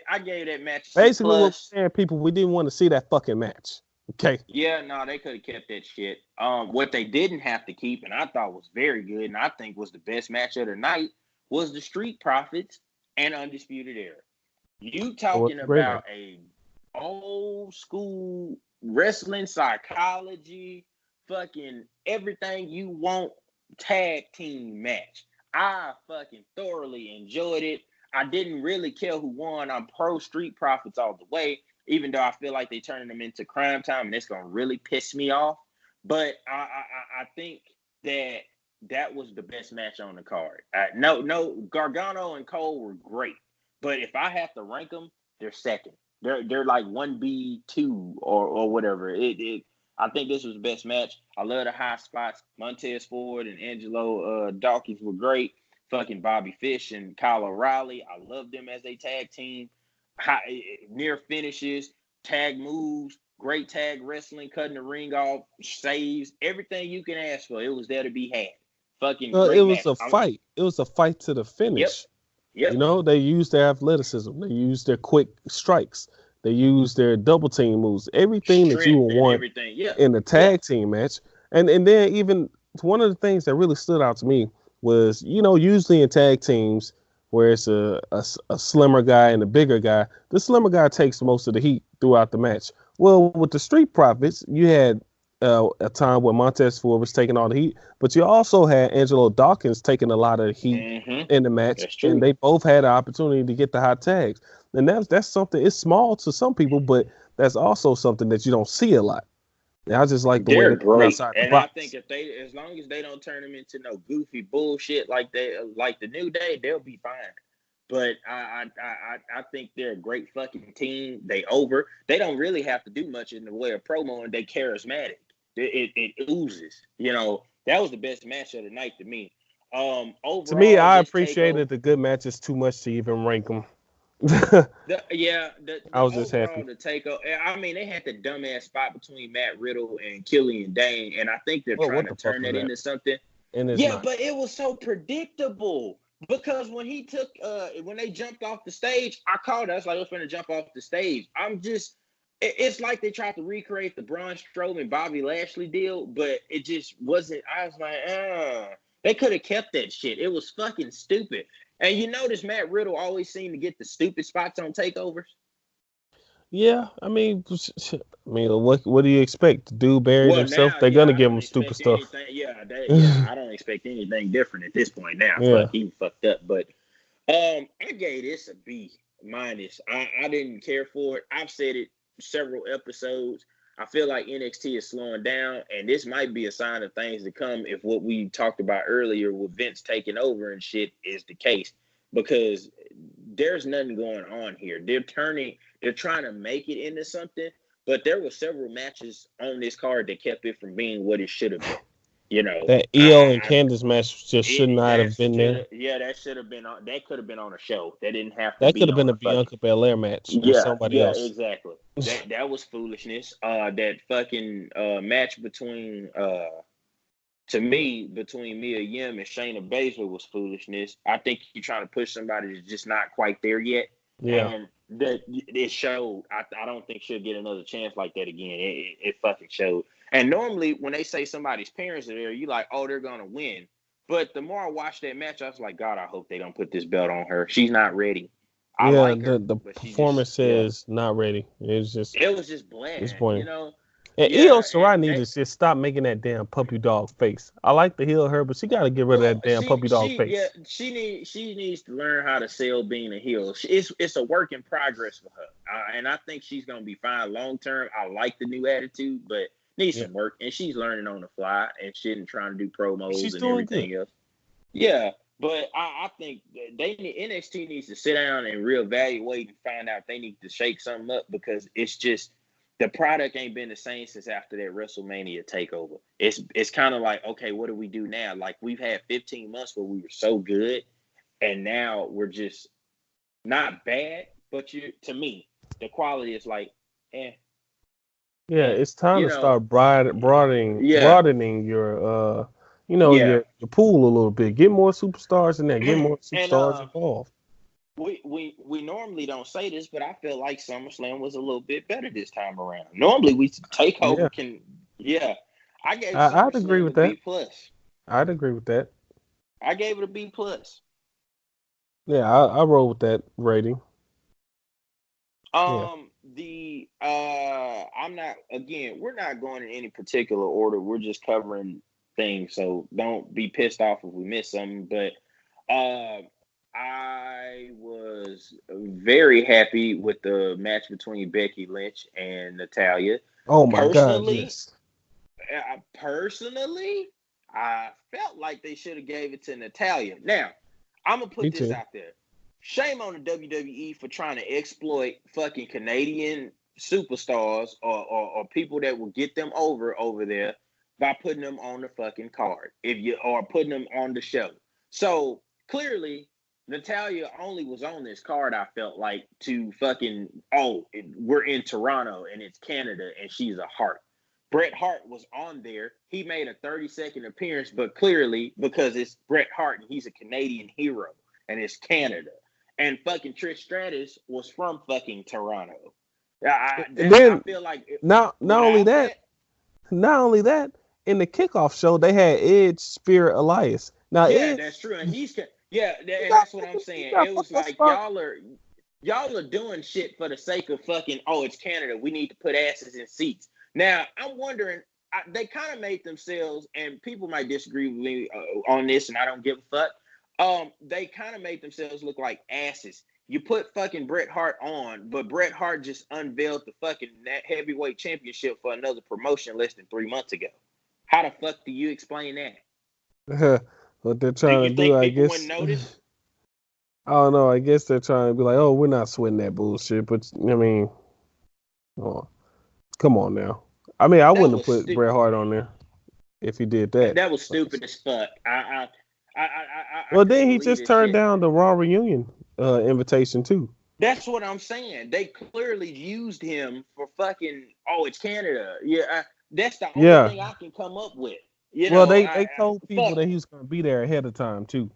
[SPEAKER 1] I gave that match a C+.
[SPEAKER 2] Basically, what we're saying, people, we didn't want to see that fucking match. Okay.
[SPEAKER 1] Yeah, no, they could have kept that shit. What they didn't have to keep, and I thought was very good, and I think was the best match of the night, was the Street Profits and Undisputed Era. You talking about a old school wrestling psychology, fucking everything you want tag team match. I fucking thoroughly enjoyed it. I didn't really care who won. I'm pro Street Profits all the way, even though I feel like they're turning them into Crime Time, and it's gonna really piss me off. But I think that was the best match on the card. No, Gargano and Cole were great, but if I have to rank them, they're second. They're like 1B2 or whatever. I think this was the best match. I love the high spots. Montez Ford and Angelo Dawkins were great. Fucking Bobby Fish and Kyle O'Reilly. I love them as a tag team. Near finishes, tag moves, great tag wrestling, cutting the ring off, saves, everything you can ask for. It was there to be had. Fucking great
[SPEAKER 2] It was
[SPEAKER 1] match.
[SPEAKER 2] a fight. It was a fight to the finish.
[SPEAKER 1] Yep.
[SPEAKER 2] You know, they used their athleticism. They used their quick strikes. They used their double team moves. Everything that you would want in a tag team match. And then even one of the things that really stood out to me was, you know, usually in tag teams where it's a slimmer guy and a bigger guy, the slimmer guy takes most of the heat throughout the match. Well, with the Street Profits, you had a time where Montez Ford was taking all the heat, but you also had Angelo Dawkins taking a lot of heat in the match, and they both had an opportunity to get the hot tags. And that's something. It's small to some people, but that's also something that you don't see a lot. And I just like the way they're
[SPEAKER 1] great, and I think as long as they don't turn them into no goofy bullshit like the New Day, they'll be fine. But I think they're a great fucking team. They don't really have to do much in the way of promo, and they charismatic. It oozes. You know, that was the best match of the night to me. Overall,
[SPEAKER 2] to me, I appreciated the good matches too much to even rank them.
[SPEAKER 1] I was
[SPEAKER 2] just happy.
[SPEAKER 1] The takeover. I mean, they had the dumbass spot between Matt Riddle and Killian Dane, and I think they're trying to turn that into something. But it was so predictable. Because when he took, when they jumped off the stage, I called it. I was like, I was going to jump off the stage. It's like they tried to recreate the Braun Strowman Bobby Lashley deal, but it just wasn't. I was like, they could have kept that shit. It was fucking stupid. And you notice Matt Riddle always seemed to get the stupid spots on takeovers.
[SPEAKER 2] Yeah, I mean, what do you expect? The dude buried himself. They're gonna give him stupid stuff.
[SPEAKER 1] I don't expect anything different at this point now.
[SPEAKER 2] Yeah.
[SPEAKER 1] Fuck, he fucked up. But I gave this a B-. I didn't care for it. I've said it several episodes. I feel like NXT is slowing down, and this might be a sign of things to come if what we talked about earlier with Vince taking over and shit is the case. Because there's nothing going on here. They're trying to make it into something, but there were several matches on this card that kept it from being what it should have been. You know,
[SPEAKER 2] that Io and Candice match just should not have been there.
[SPEAKER 1] Yeah, that should have been on. That could have been on a show. That didn't have to.
[SPEAKER 2] That could have been a Bianca Belair match with somebody else.
[SPEAKER 1] Yeah, exactly. That was foolishness. That fucking match between between Mia Yim and Shayna Baszler was foolishness. I think you're trying to push somebody that's just not quite there yet.
[SPEAKER 2] Yeah.
[SPEAKER 1] That it showed. I don't think she'll get another chance like that again. It fucking showed. And normally when they say somebody's parents are there, you like, oh, they're gonna win. But the more I watched that match, I was like, God, I hope they don't put this belt on her. She's not ready. I
[SPEAKER 2] Yeah,
[SPEAKER 1] like her,
[SPEAKER 2] the
[SPEAKER 1] but she just
[SPEAKER 2] performance
[SPEAKER 1] yeah.
[SPEAKER 2] says not ready. It's just
[SPEAKER 1] It was just bland, you
[SPEAKER 2] disappointing.
[SPEAKER 1] know.
[SPEAKER 2] And Io
[SPEAKER 1] Yeah,
[SPEAKER 2] Shirai
[SPEAKER 1] and
[SPEAKER 2] needs
[SPEAKER 1] they
[SPEAKER 2] to just stop making that damn puppy dog face. I like to heal her, but she got to get rid of
[SPEAKER 1] well,
[SPEAKER 2] that damn puppy dog
[SPEAKER 1] yeah,
[SPEAKER 2] face.
[SPEAKER 1] she needs to learn how to sell being a heel. It's a work in progress for her, and I think she's gonna be fine long term. I like the new attitude, but needs
[SPEAKER 2] Yeah,
[SPEAKER 1] some work, and she's learning on the fly and shit and trying to do promos
[SPEAKER 2] she's
[SPEAKER 1] and
[SPEAKER 2] doing good.
[SPEAKER 1] everything else. Yeah, but I think NXT needs to sit down and reevaluate and find out if they need to shake something up because it's just the product ain't been the same since after that WrestleMania takeover. It's kind of like, okay, what do we do now? Like we've had 15 months where we were so good, and now we're just not bad, but to me, the quality is like, eh,
[SPEAKER 2] Yeah, it's time
[SPEAKER 1] you
[SPEAKER 2] to
[SPEAKER 1] know,
[SPEAKER 2] start
[SPEAKER 1] yeah,
[SPEAKER 2] broadening your
[SPEAKER 1] yeah.
[SPEAKER 2] your pool a little bit. Get more superstars in there. Get more
[SPEAKER 1] And
[SPEAKER 2] superstars involved.
[SPEAKER 1] we normally don't say this, but I feel like SummerSlam was a little bit better this time around. Normally we take over
[SPEAKER 2] Yeah,
[SPEAKER 1] can yeah. I gave
[SPEAKER 2] I'd agree
[SPEAKER 1] SummerSlam a
[SPEAKER 2] with that.
[SPEAKER 1] B plus.
[SPEAKER 2] I'd agree with that.
[SPEAKER 1] I gave it a B plus.
[SPEAKER 2] Yeah, I roll with that rating. Yeah.
[SPEAKER 1] The I'm not again, we're not going in any particular order. We're just covering things, so don't be pissed off if we miss something. But I was very happy with the match between Becky Lynch and Natalia.
[SPEAKER 2] Oh my God,
[SPEAKER 1] Personally,
[SPEAKER 2] yes.
[SPEAKER 1] personally, I felt like they should have gave it to Natalia. Now, I'm gonna
[SPEAKER 2] Me
[SPEAKER 1] put this
[SPEAKER 2] too.
[SPEAKER 1] out there. Shame on the WWE for trying to exploit fucking Canadian superstars or people that will get them over there by putting them on the fucking card if you or putting them on the show. So clearly, Natalia only was on this card. I felt like to fucking we're in Toronto and it's Canada and she's a heart. Bret Hart was on there. He made a 30-second appearance, but clearly because it's Bret Hart and he's a Canadian hero and it's Canada. And fucking Trish Stratus was from fucking Toronto.
[SPEAKER 2] And
[SPEAKER 1] I
[SPEAKER 2] then
[SPEAKER 1] feel like
[SPEAKER 2] not only
[SPEAKER 1] without
[SPEAKER 2] that,
[SPEAKER 1] that,
[SPEAKER 2] not only that, in the kickoff show they had Edge, Spirit, Elias. Now
[SPEAKER 1] yeah,
[SPEAKER 2] Edge,
[SPEAKER 1] that's true. And yeah,
[SPEAKER 2] he
[SPEAKER 1] and
[SPEAKER 2] got
[SPEAKER 1] that's what I'm
[SPEAKER 2] he
[SPEAKER 1] saying.
[SPEAKER 2] got
[SPEAKER 1] It
[SPEAKER 2] put
[SPEAKER 1] was
[SPEAKER 2] that
[SPEAKER 1] like
[SPEAKER 2] spot.
[SPEAKER 1] y'all are doing shit for the sake of fucking. Oh, it's Canada. We need to put asses in seats. Now I'm wondering. They kind of made themselves, and people might disagree with me on this, and I don't give a fuck. They kind of made themselves look like asses. You put fucking Bret Hart on, but Bret Hart just unveiled the fucking heavyweight championship for another promotion less than 3 months ago. How the fuck do you explain that?
[SPEAKER 2] What they're
[SPEAKER 1] Do
[SPEAKER 2] trying
[SPEAKER 1] you
[SPEAKER 2] to do,
[SPEAKER 1] think
[SPEAKER 2] I
[SPEAKER 1] people wouldn't
[SPEAKER 2] guess.
[SPEAKER 1] notice?
[SPEAKER 2] I don't know. I guess they're trying to be like, oh, we're not sweating that bullshit. But I mean, oh, come on now. I mean, I
[SPEAKER 1] That
[SPEAKER 2] wouldn't have
[SPEAKER 1] was
[SPEAKER 2] put
[SPEAKER 1] stupid.
[SPEAKER 2] Bret Hart on there if he did that.
[SPEAKER 1] That was stupid as fuck. I
[SPEAKER 2] Well,
[SPEAKER 1] couldn't
[SPEAKER 2] then he
[SPEAKER 1] believe
[SPEAKER 2] just
[SPEAKER 1] this
[SPEAKER 2] turned
[SPEAKER 1] shit.
[SPEAKER 2] down the Raw reunion invitation too.
[SPEAKER 1] That's what I'm saying. They clearly used him for fucking. Oh, it's Canada. Yeah, that's the only
[SPEAKER 2] Yeah.
[SPEAKER 1] thing I can come up with.
[SPEAKER 2] Well,
[SPEAKER 1] I
[SPEAKER 2] they told people
[SPEAKER 1] fuck.
[SPEAKER 2] that he was going to be there ahead of time too.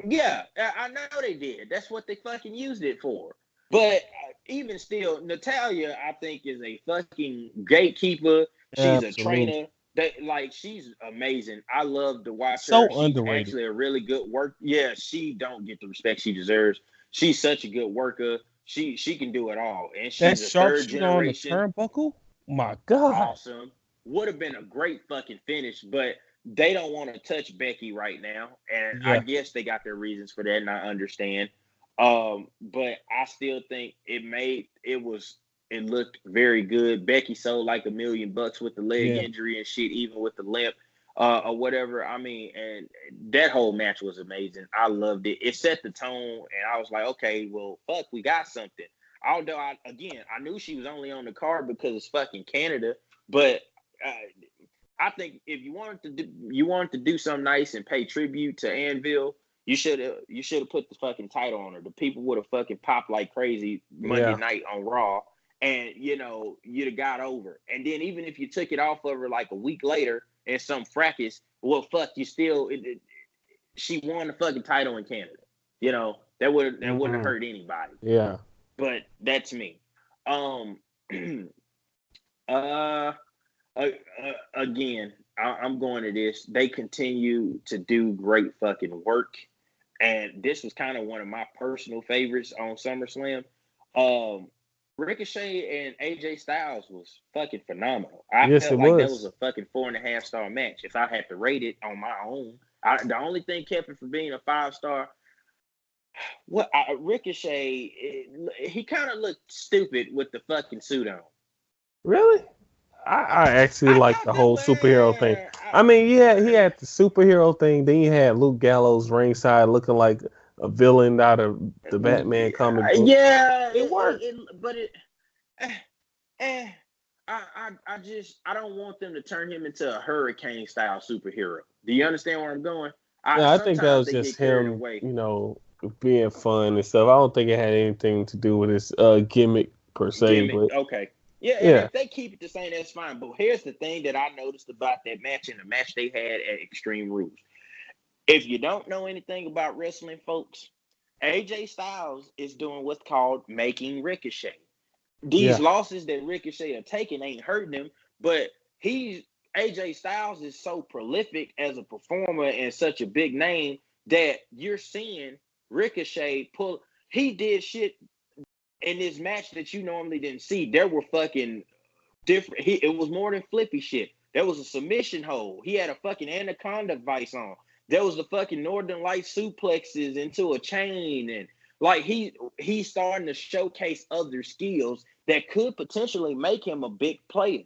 [SPEAKER 1] Yeah, I know they did. That's what they fucking used it for. But even still, Natalia, I think, is a fucking gatekeeper. She's a
[SPEAKER 2] Absolutely.
[SPEAKER 1] trainer. That like she's amazing. I love to watch her.
[SPEAKER 2] So
[SPEAKER 1] She's
[SPEAKER 2] underrated.
[SPEAKER 1] actually a really good work. Yeah, she don't get the respect she deserves. She's such a good worker. She can do it all, and
[SPEAKER 2] That
[SPEAKER 1] she's a third
[SPEAKER 2] sharpshooter on the
[SPEAKER 1] generation.
[SPEAKER 2] turnbuckle. My God.
[SPEAKER 1] Awesome. Would have been a great fucking finish, but they don't want to touch Becky right now. And I
[SPEAKER 2] Yeah.
[SPEAKER 1] guess they got their reasons for that, and I understand. But I still think it looked very good. Becky sold like $1,000,000 with the leg
[SPEAKER 2] Yeah.
[SPEAKER 1] injury and shit, even with the limp, or whatever. I mean, and that whole match was amazing. I loved it. It set the tone, and I was like, okay, well, fuck, we got something. Although I knew she was only on the card because it's fucking Canada, but I think if you wanted to do something nice and pay tribute to Anvil, you should have put the fucking title on her. The people would have fucking popped like crazy Monday
[SPEAKER 2] Yeah.
[SPEAKER 1] night on Raw, and you'd have got over. And then even if you took it off of her like a week later in some fracas, well, fuck, you still she won the fucking title in Canada. That wouldn't
[SPEAKER 2] Hmm.
[SPEAKER 1] hurt anybody.
[SPEAKER 2] Yeah.
[SPEAKER 1] but that's me. Um, uh, again, I'm going to this. They continue to do great fucking work, and this was kind of one of my personal favorites on SummerSlam. Um, Ricochet and AJ Styles was fucking phenomenal. I
[SPEAKER 2] Yes,
[SPEAKER 1] felt
[SPEAKER 2] it
[SPEAKER 1] like that was
[SPEAKER 2] was.
[SPEAKER 1] a fucking 4.5 star match. If I had to rate it on my own, the only thing kept it from being a 5 star. Ricochet, he kind of looked stupid with the fucking suit on.
[SPEAKER 2] Really? I actually like the whole superhero thing.
[SPEAKER 1] I,
[SPEAKER 2] I mean, yeah, he had the superhero thing. Then you had Luke Gallows ringside looking like a villain out of the Batman comic book.
[SPEAKER 1] yeah,
[SPEAKER 2] It worked.
[SPEAKER 1] but it, eh, eh, I don't want them to turn him into a hurricane style superhero. Do you understand where I'm going?
[SPEAKER 2] Yeah, I think that
[SPEAKER 1] Sometimes
[SPEAKER 2] was
[SPEAKER 1] they
[SPEAKER 2] just
[SPEAKER 1] get carried
[SPEAKER 2] him,
[SPEAKER 1] away.
[SPEAKER 2] being fun and stuff. I don't think it had anything to do with his gimmick per se.
[SPEAKER 1] Gimmick,
[SPEAKER 2] But
[SPEAKER 1] okay. Yeah, and
[SPEAKER 2] yeah,
[SPEAKER 1] if they keep it the same, that's fine. But here's the thing that I noticed about that match and the match they had at Extreme Rules. If you don't know anything about wrestling, folks, AJ Styles is doing what's called making Ricochet. These
[SPEAKER 2] yeah,
[SPEAKER 1] losses that Ricochet are taking ain't hurting him, but AJ Styles is so prolific as a performer and such a big name that you're seeing Ricochet pull. He did shit in this match that you normally didn't see. There were fucking different. It was more than flippy shit. There was a submission hold. He had a fucking anaconda vice on. There was the fucking Northern Light suplexes into a chain, and like he's starting to showcase other skills that could potentially make him a big player.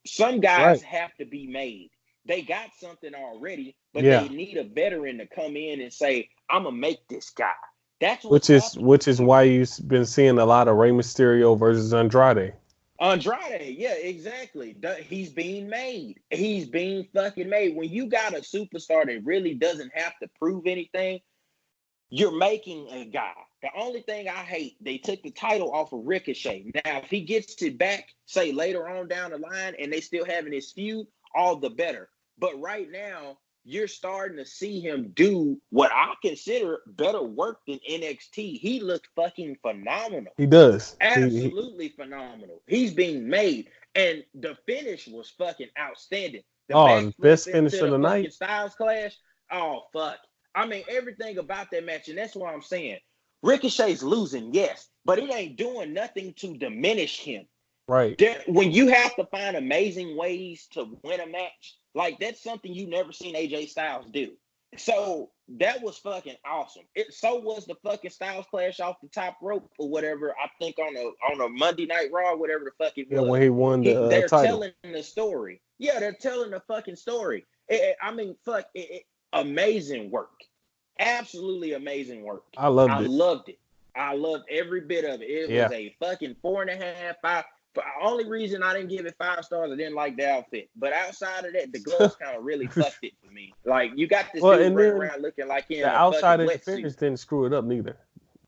[SPEAKER 1] Some guys
[SPEAKER 2] right,
[SPEAKER 1] have to be made. They got something already, but they
[SPEAKER 2] yeah.
[SPEAKER 1] need a veteran to come in and say, "I'm gonna make this guy." That's what's
[SPEAKER 2] Which is
[SPEAKER 1] happening.
[SPEAKER 2] why you've been seeing a lot of Rey Mysterio versus Andrade.
[SPEAKER 1] Andrade, yeah, exactly. He's being made. He's being fucking made. When you got a superstar that really doesn't have to prove anything, you're making a guy. The only thing I hate, they took the title off of Ricochet. Now, if he gets it back, say later on down the line, and they still having this feud, all the better. But right now, you're starting to see him do what I consider better work than NXT. He looked fucking phenomenal.
[SPEAKER 2] He does. He
[SPEAKER 1] Absolutely phenomenal. He's being made. And the finish was fucking outstanding. The
[SPEAKER 2] oh,
[SPEAKER 1] backflip
[SPEAKER 2] best
[SPEAKER 1] into
[SPEAKER 2] finish of
[SPEAKER 1] the
[SPEAKER 2] the
[SPEAKER 1] fucking
[SPEAKER 2] night.
[SPEAKER 1] Styles Clash. Oh, fuck. I mean, everything about that match, and that's what I'm saying. Ricochet's losing, yes, but it ain't doing nothing to diminish him.
[SPEAKER 2] Right.
[SPEAKER 1] When you have to find amazing ways to win a match, like that's something you never seen AJ Styles do. So that was fucking awesome. So was the fucking Styles Clash off the top rope or whatever. I think on a Monday Night Raw, whatever the fuck it
[SPEAKER 2] Yeah,
[SPEAKER 1] was.
[SPEAKER 2] when he won the
[SPEAKER 1] They're
[SPEAKER 2] title.
[SPEAKER 1] telling the story. Yeah, they're telling the fucking story. I mean, fuck, amazing work. Absolutely amazing work.
[SPEAKER 2] I loved
[SPEAKER 1] I
[SPEAKER 2] it.
[SPEAKER 1] loved it. I loved every bit of it. It
[SPEAKER 2] Yeah.
[SPEAKER 1] was a fucking 4.5, 5. The only reason I didn't give it 5 stars, I didn't like the outfit. But outside of that, the gloves kind of really fucked it for me. Like you got this
[SPEAKER 2] Well,
[SPEAKER 1] dude
[SPEAKER 2] and
[SPEAKER 1] running
[SPEAKER 2] then
[SPEAKER 1] around looking like he in
[SPEAKER 2] the
[SPEAKER 1] a fucking
[SPEAKER 2] outside
[SPEAKER 1] wetsuit.
[SPEAKER 2] interference didn't screw it up neither.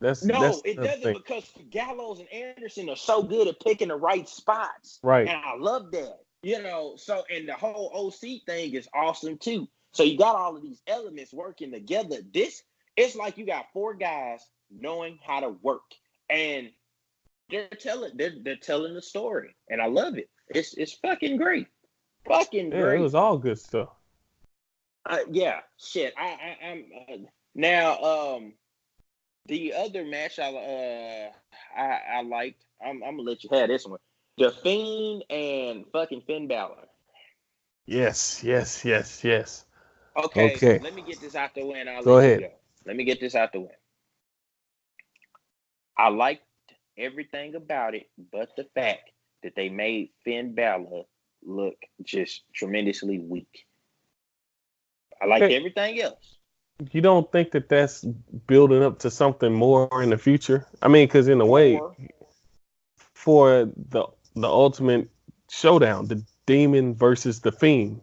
[SPEAKER 2] That's
[SPEAKER 1] No, it
[SPEAKER 2] the
[SPEAKER 1] doesn't
[SPEAKER 2] thing.
[SPEAKER 1] because Gallows and Anderson are so good at picking the right spots.
[SPEAKER 2] Right.
[SPEAKER 1] And I love that. So and the whole OC thing is awesome too. So you got all of these elements working together. It's like you got 4 guys knowing how to work. And they're telling the story. And I love it. It's fucking great. Fucking
[SPEAKER 2] Yeah, it
[SPEAKER 1] great.
[SPEAKER 2] was all good stuff.
[SPEAKER 1] Yeah, shit. I'm now the other match I liked. I'm gonna let you have this one. The Fiend and fucking Finn Balor.
[SPEAKER 2] Yes.
[SPEAKER 1] Okay,
[SPEAKER 2] Okay.
[SPEAKER 1] let me get this out the way and I'll
[SPEAKER 2] Go
[SPEAKER 1] let you
[SPEAKER 2] ahead.
[SPEAKER 1] go. Let me get this out the way. I liked everything about it, but the fact that they made Finn Balor look just tremendously weak. I liked
[SPEAKER 2] Okay.
[SPEAKER 1] everything else.
[SPEAKER 2] You don't think that that's building up to something more in the future? I mean, because in a way,
[SPEAKER 1] More.
[SPEAKER 2] for the ultimate showdown, the Demon versus the Fiend,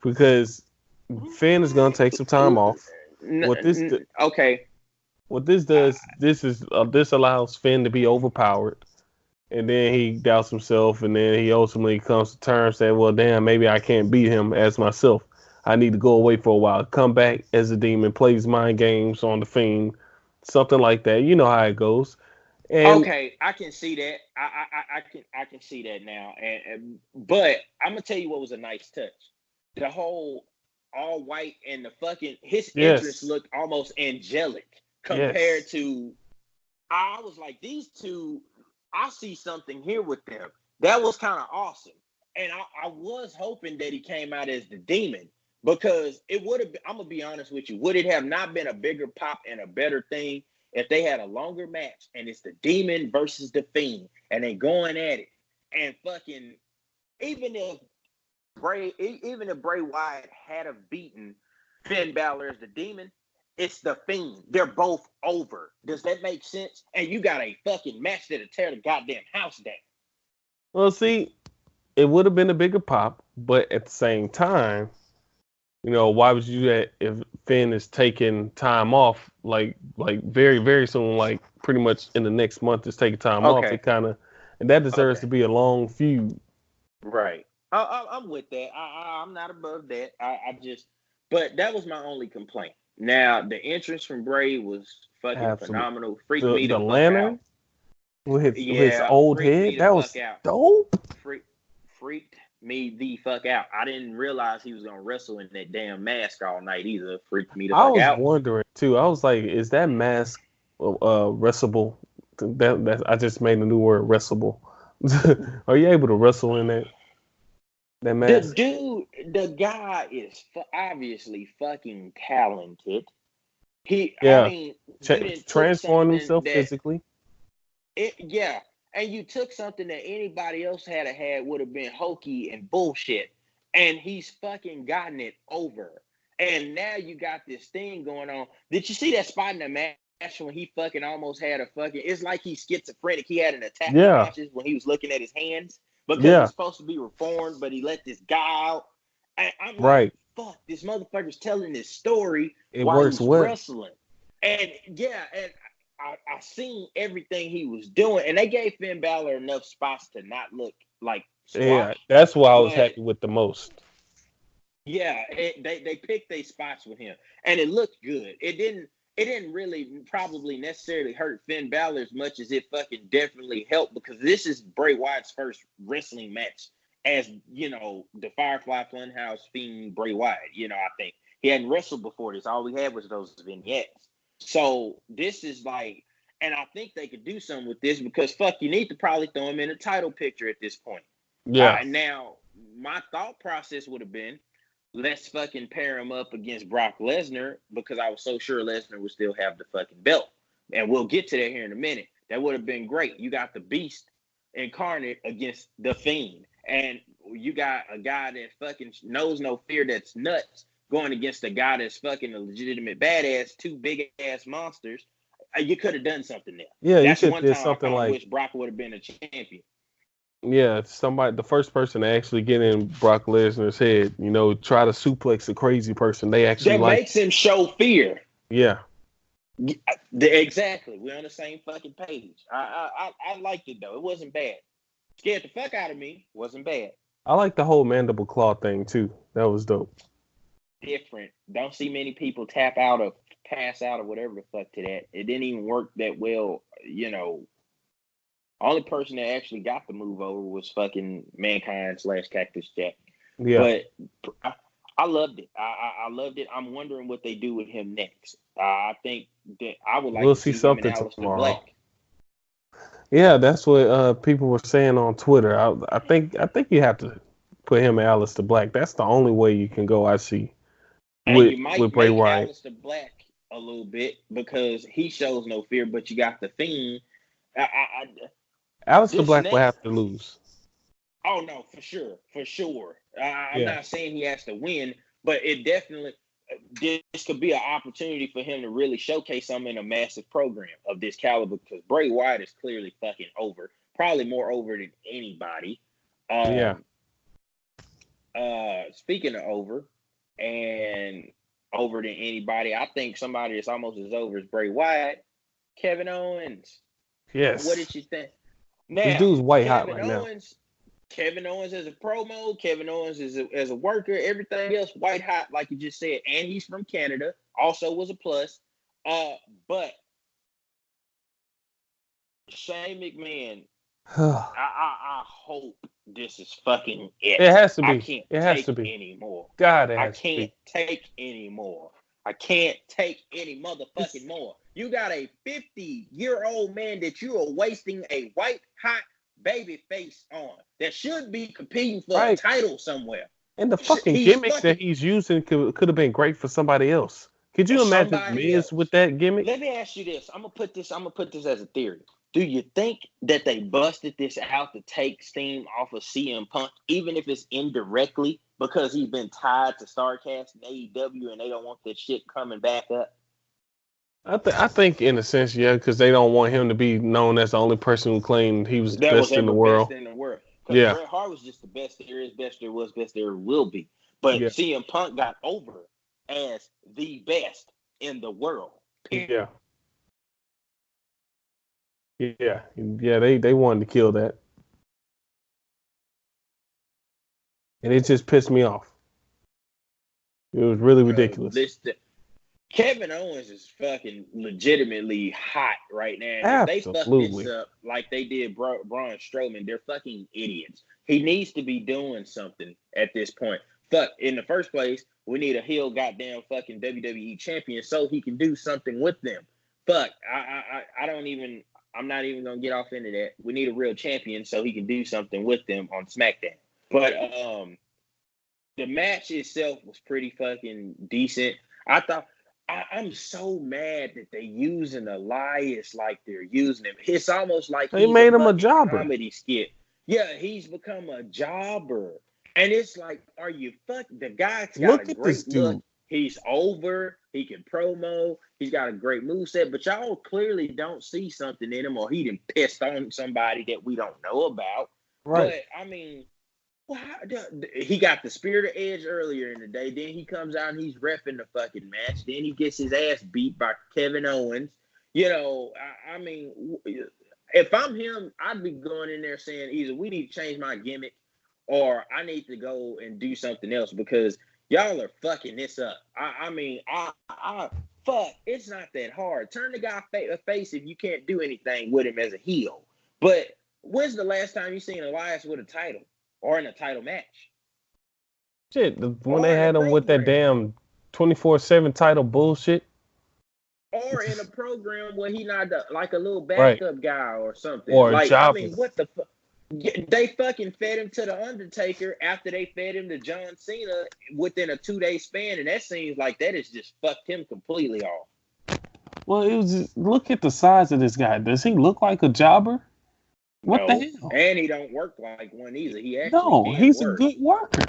[SPEAKER 2] because Finn is gonna take some time off. What this
[SPEAKER 1] Okay.
[SPEAKER 2] what this does, this allows Finn to be overpowered, and then he doubts himself, and then he ultimately comes to terms saying, "Well, damn, maybe I can't beat him as myself. I need to go away for a while, come back as a demon, plays mind games on the Fiend, something like that. You know how it goes. And
[SPEAKER 1] Okay, I can see that. I can see that now. And but I'm gonna tell you what was a nice touch. The whole all white and the fucking his entrance
[SPEAKER 2] yes,
[SPEAKER 1] looked almost angelic compared
[SPEAKER 2] yes,
[SPEAKER 1] to. I was like, these two, I see something here with them. That was kind of awesome. And I was hoping that he came out as the demon because it would have, I'm going to be honest with you, would it have not been a bigger pop and a better thing if they had a longer match and it's the demon versus the fiend and they going at it and fucking, even if even if Bray Wyatt had have beaten Finn Balor as the demon, it's the Fiend. They're both over. Does that make sense? And you got a fucking match that'll tear the goddamn house down.
[SPEAKER 2] well, see, it would have been a bigger pop, but at the same time, why would you do that if Finn is taking time off, like very, very soon, like pretty much in the next month is taking time off?
[SPEAKER 1] Okay.
[SPEAKER 2] It kind of, and that deserves
[SPEAKER 1] Okay.
[SPEAKER 2] to be a long feud.
[SPEAKER 1] Right. I'm with that. I'm not above that. I just, but that was my only complaint. Now the entrance from Bray was fucking
[SPEAKER 2] Absolutely.
[SPEAKER 1] phenomenal. Freaked
[SPEAKER 2] The
[SPEAKER 1] me the
[SPEAKER 2] the
[SPEAKER 1] fuck out.
[SPEAKER 2] lantern with his
[SPEAKER 1] Yeah,
[SPEAKER 2] old
[SPEAKER 1] freaked me
[SPEAKER 2] head,
[SPEAKER 1] the
[SPEAKER 2] that was
[SPEAKER 1] fuck out.
[SPEAKER 2] dope.
[SPEAKER 1] Freak, freaked me the fuck out. I didn't realize he was gonna wrestle in that damn mask all night either. Freaked me the
[SPEAKER 2] I
[SPEAKER 1] fuck
[SPEAKER 2] was
[SPEAKER 1] out.
[SPEAKER 2] wondering too. I was like, is that mask wrestleable? That I just made a new word, wrestleable. Are you able to wrestle in that
[SPEAKER 1] The
[SPEAKER 2] mask?
[SPEAKER 1] dude, the guy is obviously fucking talented. I
[SPEAKER 2] Yeah,
[SPEAKER 1] mean, you didn't took
[SPEAKER 2] transform
[SPEAKER 1] something
[SPEAKER 2] himself
[SPEAKER 1] that
[SPEAKER 2] physically.
[SPEAKER 1] yeah, and you took something that anybody else had would have been hokey and bullshit, and he's fucking gotten it over. And now you got this thing going on. Did you see that spot in the match when he fucking almost had a fucking? It's like he's schizophrenic. He had an attack in
[SPEAKER 2] Yeah,
[SPEAKER 1] matches when he was looking at his hands because
[SPEAKER 2] yeah,
[SPEAKER 1] he's supposed to be reformed, but he let this guy out. And I'm like,
[SPEAKER 2] right.
[SPEAKER 1] fuck, this motherfucker's telling this story
[SPEAKER 2] It
[SPEAKER 1] while
[SPEAKER 2] works
[SPEAKER 1] he's
[SPEAKER 2] well.
[SPEAKER 1] wrestling. And yeah, and I seen everything he was doing, and they gave Finn Balor enough spots to not look like
[SPEAKER 2] Yeah,
[SPEAKER 1] squash.
[SPEAKER 2] that's what I was
[SPEAKER 1] But
[SPEAKER 2] happy with the most.
[SPEAKER 1] yeah, they picked their spots with him, and it looked good. It didn't really probably necessarily hurt Finn Balor as much as it fucking definitely helped because this is Bray Wyatt's first wrestling match as the Firefly Funhouse Fiend Bray Wyatt. I think he hadn't wrestled before this. All we had was those vignettes. So this is like, and I think they could do something with this because fuck, you need to probably throw him in a title picture at this point.
[SPEAKER 2] Yeah,
[SPEAKER 1] Now, my thought process would have been let's fucking pair him up against Brock Lesnar because I was so sure Lesnar would still have the fucking belt. And we'll get to that here in a minute. That would have been great. You got the Beast incarnate against the Fiend. And you got a guy that fucking knows no fear that's nuts going against a guy that's fucking a legitimate badass, two big ass monsters. You could have done something there.
[SPEAKER 2] yeah. You
[SPEAKER 1] That's
[SPEAKER 2] could
[SPEAKER 1] one
[SPEAKER 2] do
[SPEAKER 1] time I
[SPEAKER 2] something
[SPEAKER 1] kind of
[SPEAKER 2] like,
[SPEAKER 1] wish Brock would have been a champion.
[SPEAKER 2] yeah, somebody, the first person to actually get in Brock Lesnar's head, try to suplex a crazy person. They actually
[SPEAKER 1] That
[SPEAKER 2] like,
[SPEAKER 1] makes him show fear.
[SPEAKER 2] yeah.
[SPEAKER 1] Exactly. We're on the same fucking page. I liked it though. It wasn't bad. Scared the fuck out of me. Wasn't bad.
[SPEAKER 2] I like the whole mandible claw thing too. That was dope.
[SPEAKER 1] Different. Don't see many people tap out or pass out or whatever the fuck to that. It didn't even work that well. Only person that actually got the move over was fucking Mankind / Cactus Jack.
[SPEAKER 2] Yeah,
[SPEAKER 1] But I loved it. I loved it. I'm wondering what they do with him next. I think that I would like
[SPEAKER 2] we'll
[SPEAKER 1] to
[SPEAKER 2] see
[SPEAKER 1] see him and
[SPEAKER 2] something
[SPEAKER 1] Aleister
[SPEAKER 2] tomorrow.
[SPEAKER 1] Black.
[SPEAKER 2] Yeah, that's what people were saying on Twitter. I think you have to put him and Aleister Black. That's the only way you can go. I see
[SPEAKER 1] And
[SPEAKER 2] with
[SPEAKER 1] you might
[SPEAKER 2] with Bray
[SPEAKER 1] make
[SPEAKER 2] Wyatt.
[SPEAKER 1] Aleister Black a little bit because he shows no fear, but you got the Fiend.
[SPEAKER 2] Aleister
[SPEAKER 1] This
[SPEAKER 2] Black will
[SPEAKER 1] next,
[SPEAKER 2] have to lose.
[SPEAKER 1] oh no, for sure, for sure. I'm
[SPEAKER 2] Yeah,
[SPEAKER 1] not saying he has to win, but it definitely this could be an opportunity for him to really showcase something in a massive program of this caliber because Bray Wyatt is clearly fucking over, probably more over than anybody.
[SPEAKER 2] yeah.
[SPEAKER 1] Um, Speaking of over and over than anybody, I think somebody that's almost as over as Bray Wyatt, Kevin Owens. What
[SPEAKER 2] Yes.
[SPEAKER 1] did you think?
[SPEAKER 2] This
[SPEAKER 1] Now,
[SPEAKER 2] dude's white hot
[SPEAKER 1] Kevin
[SPEAKER 2] right now.
[SPEAKER 1] Owens, Kevin Owens as a promo, Kevin Owens as a worker, everything else white hot, like you just said, and he's from Canada, also was a plus. But Shane McMahon,
[SPEAKER 2] It
[SPEAKER 1] I hope this is fucking it.
[SPEAKER 2] has to
[SPEAKER 1] I
[SPEAKER 2] be.
[SPEAKER 1] can't
[SPEAKER 2] It has
[SPEAKER 1] take
[SPEAKER 2] to be.
[SPEAKER 1] anymore.
[SPEAKER 2] God, it
[SPEAKER 1] I
[SPEAKER 2] has to
[SPEAKER 1] can't
[SPEAKER 2] be.
[SPEAKER 1] take anymore. I can't take any
[SPEAKER 2] It's
[SPEAKER 1] motherfucking more. You got a 50-year-old man that you are wasting a white hot baby face on that should be competing for a
[SPEAKER 2] right.
[SPEAKER 1] title somewhere.
[SPEAKER 2] And the fucking
[SPEAKER 1] He's
[SPEAKER 2] gimmick
[SPEAKER 1] fucking
[SPEAKER 2] that he's using could have been great for somebody else. Could
[SPEAKER 1] for
[SPEAKER 2] you imagine
[SPEAKER 1] somebody
[SPEAKER 2] Miz with
[SPEAKER 1] else.
[SPEAKER 2] that gimmick?
[SPEAKER 1] Let me ask you this. I'm gonna put this as a theory. Do you think that they busted this out to take steam off of CM Punk, even if it's indirectly, because he's been tied to StarCast and AEW and they don't want that shit coming back up?
[SPEAKER 2] I think in a sense, yeah, because they don't want him to be known as the only person who claimed he was the
[SPEAKER 1] That was
[SPEAKER 2] best in the
[SPEAKER 1] ever best
[SPEAKER 2] world.
[SPEAKER 1] in the world. Because
[SPEAKER 2] Yeah,
[SPEAKER 1] Bret Hart was just the best there is, best there was, best there will be. But
[SPEAKER 2] yeah,
[SPEAKER 1] CM Punk got over as the best in the world. Period.
[SPEAKER 2] yeah, yeah, yeah. They wanted to kill that, and it just pissed me off. It was really ridiculous.
[SPEAKER 1] Kevin Owens is fucking legitimately hot right now. And if they fuck this
[SPEAKER 2] Absolutely.
[SPEAKER 1] up like they did Braun Strowman, they're fucking idiots. He needs to be doing something at this point. Fuck, in the first place, we need a heel goddamn fucking WWE champion so he can do something with them. Fuck, I don't even, I'm not even gonna get off into that. We need a real champion so he can do something with them on SmackDown. But the match itself was pretty fucking decent. I thought I'm so mad that they using Elias like they're using him. It's almost like
[SPEAKER 2] They
[SPEAKER 1] he's a
[SPEAKER 2] made him a
[SPEAKER 1] fucking
[SPEAKER 2] jobber.
[SPEAKER 1] comedy skit. Yeah, he's become a jobber. And it's like, are you the guy's got a
[SPEAKER 2] Look at this
[SPEAKER 1] great look.
[SPEAKER 2] dude.
[SPEAKER 1] He's over. He can promo. He's got a great moveset, but y'all clearly don't see something in him, or he done pissed on somebody that we don't know about.
[SPEAKER 2] Right.
[SPEAKER 1] But I mean, well, he got the Spirit of Edge earlier in the day. Then he comes out and he's repping the fucking match. Then he gets his ass beat by Kevin Owens. You know, I mean, if I'm him, I'd be going in there saying either we need to change my gimmick or I need to go and do something else because y'all are fucking this up. I mean, fuck, it's not that hard. Turn the guy face if you can't do anything with him as a heel. But when's the last time you seen Elias with a title? Or in a title match.
[SPEAKER 2] Shit, when they
[SPEAKER 1] Or in a
[SPEAKER 2] had him with that
[SPEAKER 1] program.
[SPEAKER 2] damn 24/7 title bullshit.
[SPEAKER 1] Or in a program where he not like a little
[SPEAKER 2] Right.
[SPEAKER 1] backup guy or something.
[SPEAKER 2] Or a
[SPEAKER 1] Like, I
[SPEAKER 2] jobber.
[SPEAKER 1] mean, what the fuck? They fucking fed him to The Undertaker after they fed him to John Cena within a 2-day span. And that seems like that has just fucked him completely off.
[SPEAKER 2] Well, it was just, look at the size of this guy. Does he look like a jobber? What the hell?
[SPEAKER 1] And he don't work like one either. He actually can
[SPEAKER 2] he's
[SPEAKER 1] work.
[SPEAKER 2] a good worker.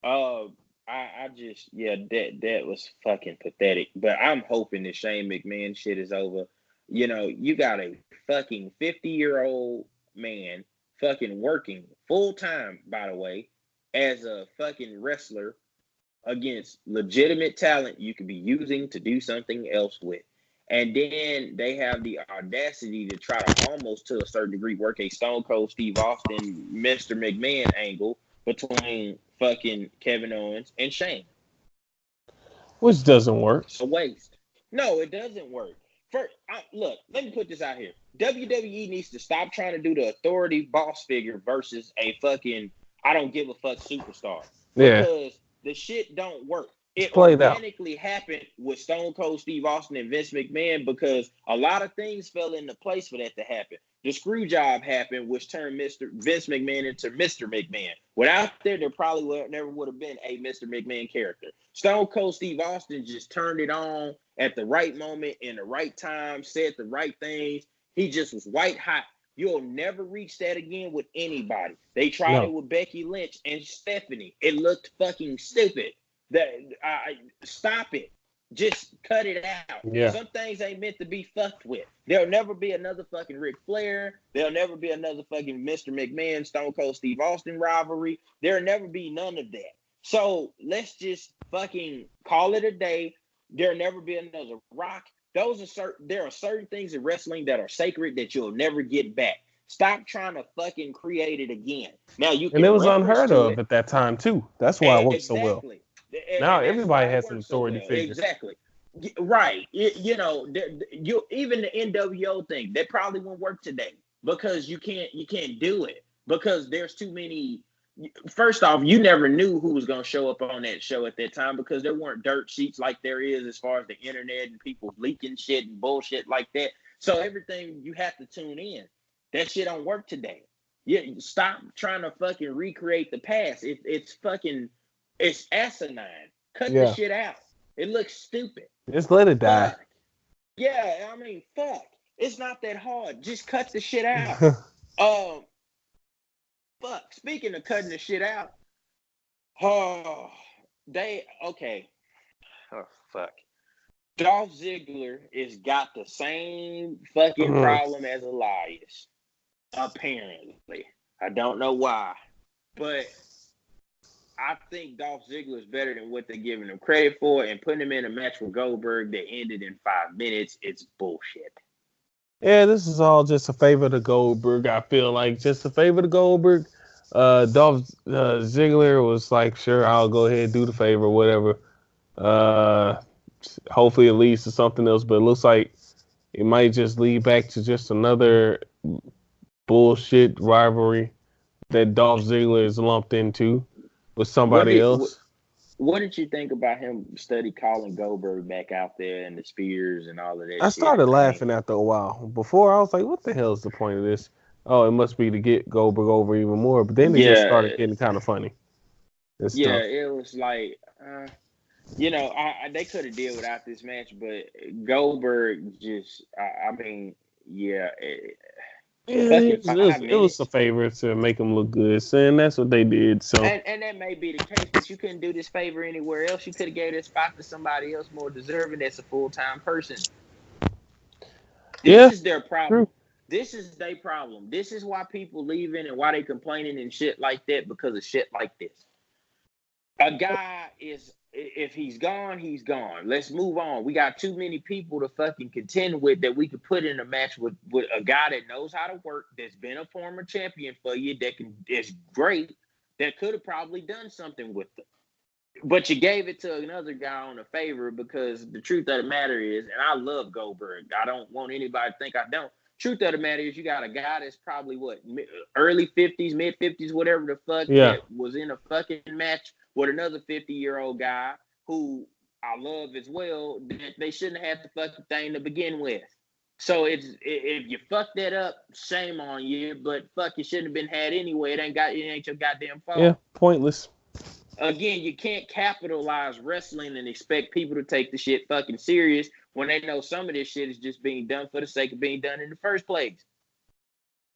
[SPEAKER 1] I just that was fucking pathetic. But I'm hoping the Shane McMahon shit is over. You know, you got a fucking 50-year-old man fucking working full time, by the way, as a fucking wrestler against legitimate talent you could be using to do something else with. And then they have the audacity to try to almost to a certain degree work a Stone Cold Steve Austin, Mr. McMahon angle between fucking Kevin Owens and Shane.
[SPEAKER 2] Which doesn't work.
[SPEAKER 1] It's a waste. No, it doesn't work. First, look, let me put this out here. WWE needs to stop trying to do the authority boss figure versus a fucking I don't give a fuck superstar. Because the shit don't work. It organically happened with Stone Cold Steve Austin and Vince McMahon because a lot of things fell into place for that to happen. The screw job happened, which turned Vince McMahon into Mr. McMahon. Without there probably never would have been a Mr. McMahon character. Stone Cold Steve Austin just turned it on at the right moment, in the right time, said the right things. He just was white hot. You'll never reach that again with anybody. They tried it with Becky Lynch and Stephanie. It looked fucking stupid. Stop it. Just cut it out.
[SPEAKER 2] Yeah.
[SPEAKER 1] Some things ain't meant to be fucked with. There'll never be another fucking Ric Flair. There'll never be another fucking Mr. McMahon, Stone Cold Steve Austin rivalry. There'll never be none of that. So let's just fucking call it a day. There'll never be another Rock. There are certain things in wrestling that are sacred that you'll never get back. Stop trying to fucking create it again. Now you can.
[SPEAKER 2] And it was unheard of at that time too. That's why it worked so well. Now everybody has an authority figure.
[SPEAKER 1] Exactly. Right. You even the NWO thing that probably won't work today because you can't do it because there's too many. First off, you never knew who was gonna show up on that show at that time because there weren't dirt sheets like there is as far as the internet and people leaking shit and bullshit like that. So everything you have to tune in. That shit don't work today. You stop trying to fucking recreate the past. It's asinine. Cut the
[SPEAKER 2] Yeah,
[SPEAKER 1] shit out. It looks stupid.
[SPEAKER 2] just let it die.
[SPEAKER 1] Fuck. Yeah, I mean, fuck. It's not that hard. Just cut the shit out. Um, fuck. Speaking of cutting the shit out, oh, okay. Oh, fuck. Dolph Ziggler has got the same fucking problem as Elias. Apparently. I don't know why. But I think Dolph Ziggler is better than what they're giving him credit for, and putting him in a match with Goldberg that ended in 5 minutes, it's bullshit.
[SPEAKER 2] Yeah, this is all just a favor to Goldberg. I feel like just a favor to Goldberg. Dolph Ziggler was like, sure, I'll go ahead and do the favor, whatever. Uh, Hopefully it leads to something else, but it looks like it might just lead back to just another bullshit rivalry that Dolph Ziggler is lumped into with somebody else.
[SPEAKER 1] What did you think about him calling Goldberg back out there and the spears and all of that
[SPEAKER 2] I
[SPEAKER 1] shit?
[SPEAKER 2] started laughing after a while. Before I was like, what the hell is the point of this? Oh, it must be to get Goldberg over even more. But then it just started getting kind of funny.
[SPEAKER 1] Yeah, it was like, they could have dealt without this match, but Goldberg just, I mean, yeah.
[SPEAKER 2] It was a favor to make them look good, and that's what they did. So,
[SPEAKER 1] and that may be the case, but you couldn't do this favor anywhere else. You could have gave this spot to somebody else more deserving. That's a full-time person. This is their problem. True. This is their problem. This is why people leaving and why they complaining and shit like that because of shit like this. A guy is, if he's gone, he's gone. Let's move on. We got too many people to fucking contend with that we could put in a match with a guy that knows how to work, that's been a former champion for you, is great, that could have probably done something with them. But you gave it to another guy on a favor because the truth of the matter is, and I love Goldberg. I don't want anybody to think I don't. Truth of the matter is, you got a guy that's probably early 50s, mid 50s, whatever the fuck, that was in a fucking match with another 50-year-old guy who I love as well, that they shouldn't have the fucking thing to begin with. So if you fuck that up, shame on you. But fuck, you shouldn't have been had anyway. It ain't your goddamn fault.
[SPEAKER 2] Yeah, pointless.
[SPEAKER 1] Again, you can't capitalize wrestling and expect people to take the shit fucking serious when they know some of this shit is just being done for the sake of being done in the first place.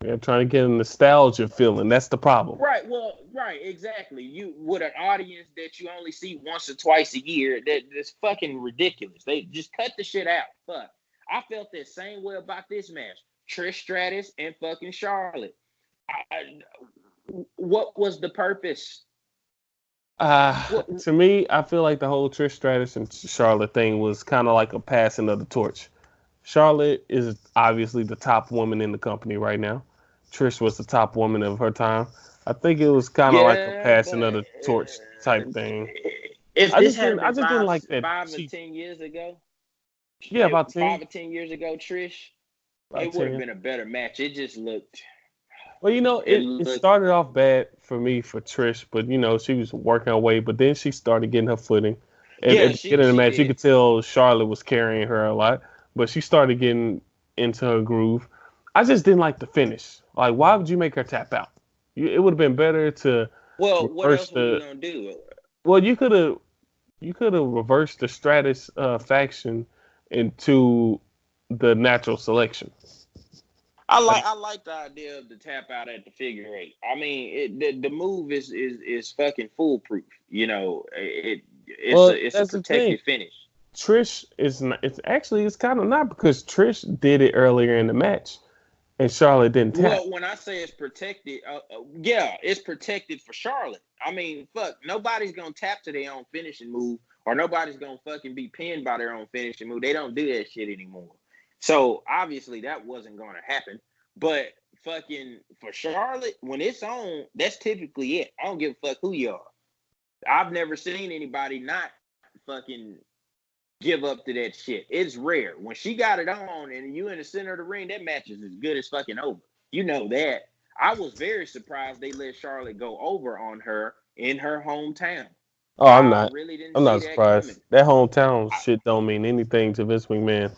[SPEAKER 2] Yeah, trying to get a nostalgia feeling. That's the problem.
[SPEAKER 1] Right. Well, right. Exactly. You with an audience that you only see once or twice a year. That's fucking ridiculous. They just cut the shit out. Fuck. I felt that same way about this match. Trish Stratus and fucking Charlotte. What was the purpose?
[SPEAKER 2] To me, I feel like the whole Trish Stratus and Charlotte thing was kind of like a passing of the torch. Charlotte is obviously the top woman in the company right now. Trish was the top woman of her time. I think it was kind of like a passing of the torch type thing.
[SPEAKER 1] If this had been didn't like that 5 or 10 years ago.
[SPEAKER 2] Yeah, about 10.
[SPEAKER 1] 5 or 10 years ago, Trish, it would have been a better match. It just looked...
[SPEAKER 2] Well, it started off bad for me for Trish, but she was working her way. But then she started getting her footing. And at the beginning of the match, you could tell Charlotte was carrying her a lot, but she started getting into her groove. I just didn't like the finish. Like, why would you make her tap out? It would have been better to.
[SPEAKER 1] Well, what else were you gonna do?
[SPEAKER 2] Well, you could have reversed the Stratus faction into the natural selection.
[SPEAKER 1] I like the idea of the tap out at the figure 8. I mean, the move is fucking foolproof. It's a protected finish.
[SPEAKER 2] Trish is not, it's kind of not, because Trish did it earlier in the match, and Charlotte didn't tap.
[SPEAKER 1] Well, when I say it's protected, it's protected for Charlotte. I mean, fuck, nobody's gonna tap to their own finishing move, or nobody's gonna fucking be pinned by their own finishing move. They don't do that shit anymore. So obviously that wasn't going to happen. But fucking for Charlotte, when it's on, that's typically it. I don't give a fuck who you are. I've never seen anybody not fucking give up to that shit. It's rare. When she got it on and you in the center of the ring, that match is as good as fucking over. You know that. I was very surprised they let Charlotte go over on her in her hometown.
[SPEAKER 2] Oh, I'm
[SPEAKER 1] I
[SPEAKER 2] not.
[SPEAKER 1] really didn't
[SPEAKER 2] I'm
[SPEAKER 1] see
[SPEAKER 2] not
[SPEAKER 1] that coming.
[SPEAKER 2] surprised. That hometown
[SPEAKER 1] I,
[SPEAKER 2] shit don't mean anything to Vince McMahon.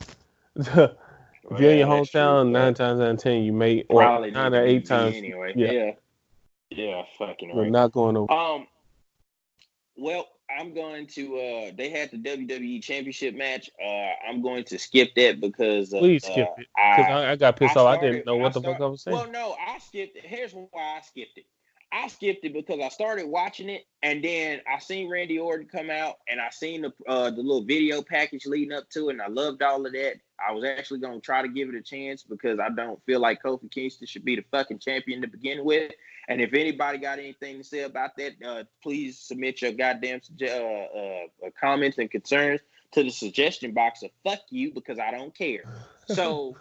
[SPEAKER 2] If you're in your
[SPEAKER 1] well, that's true,
[SPEAKER 2] hometown,
[SPEAKER 1] but
[SPEAKER 2] 9 times out of 10, you may, or
[SPEAKER 1] probably need
[SPEAKER 2] nine
[SPEAKER 1] to
[SPEAKER 2] or
[SPEAKER 1] be
[SPEAKER 2] eight
[SPEAKER 1] B
[SPEAKER 2] times,
[SPEAKER 1] anyway.
[SPEAKER 2] yeah,
[SPEAKER 1] Yeah, yeah, fucking
[SPEAKER 2] you're
[SPEAKER 1] right.
[SPEAKER 2] not going over.
[SPEAKER 1] Um, well, I'm going to. They had the WWE Championship match. I'm going to skip that because
[SPEAKER 2] Please skip it, because
[SPEAKER 1] I
[SPEAKER 2] I got
[SPEAKER 1] I
[SPEAKER 2] pissed off. I didn't
[SPEAKER 1] started.
[SPEAKER 2] know
[SPEAKER 1] I
[SPEAKER 2] what the fuck
[SPEAKER 1] start.
[SPEAKER 2] I was saying.
[SPEAKER 1] Well, no, I skipped it. Here's why I skipped it. I skipped it because I started watching it, and then I seen Randy Orton come out, and I seen the little video package leading up to it, and I loved all of that. I was actually gonna try to give it a chance because I don't feel like Kofi Kingston should be the fucking champion to begin with. And if anybody got anything to say about that, please submit your goddamn comments and concerns to the suggestion box of fuck you because I don't care. So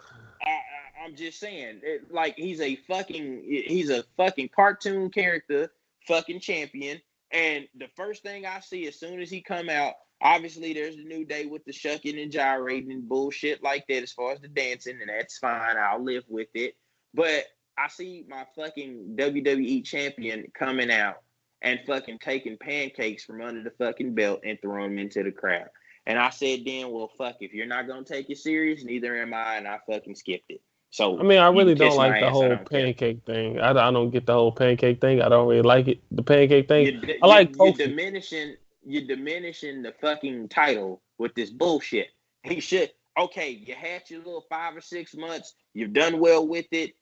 [SPEAKER 1] I'm just saying, like he's a fucking cartoon character, fucking champion. And the first thing I see as soon as he come out, obviously there's the New Day with the shucking and gyrating and bullshit like that as far as the dancing, and that's fine. I'll live with it. But I see my fucking WWE champion coming out and fucking taking pancakes from under the fucking belt and throwing them into the crowd. And I said then, well, fuck, if you're not going to take it serious, neither am I, and I fucking skipped it.
[SPEAKER 2] I
[SPEAKER 1] So
[SPEAKER 2] mean, I
[SPEAKER 1] you can
[SPEAKER 2] really don't
[SPEAKER 1] kiss
[SPEAKER 2] like
[SPEAKER 1] my
[SPEAKER 2] the
[SPEAKER 1] ass, I
[SPEAKER 2] whole
[SPEAKER 1] don't care.
[SPEAKER 2] pancake thing. I don't get the whole pancake thing. I don't really like it. The pancake thing.
[SPEAKER 1] You,
[SPEAKER 2] I
[SPEAKER 1] you,
[SPEAKER 2] like
[SPEAKER 1] you're
[SPEAKER 2] Kofi.
[SPEAKER 1] diminishing the fucking title with this bullshit. He should, okay, you had your little 5 or 6 months, you've done well with it,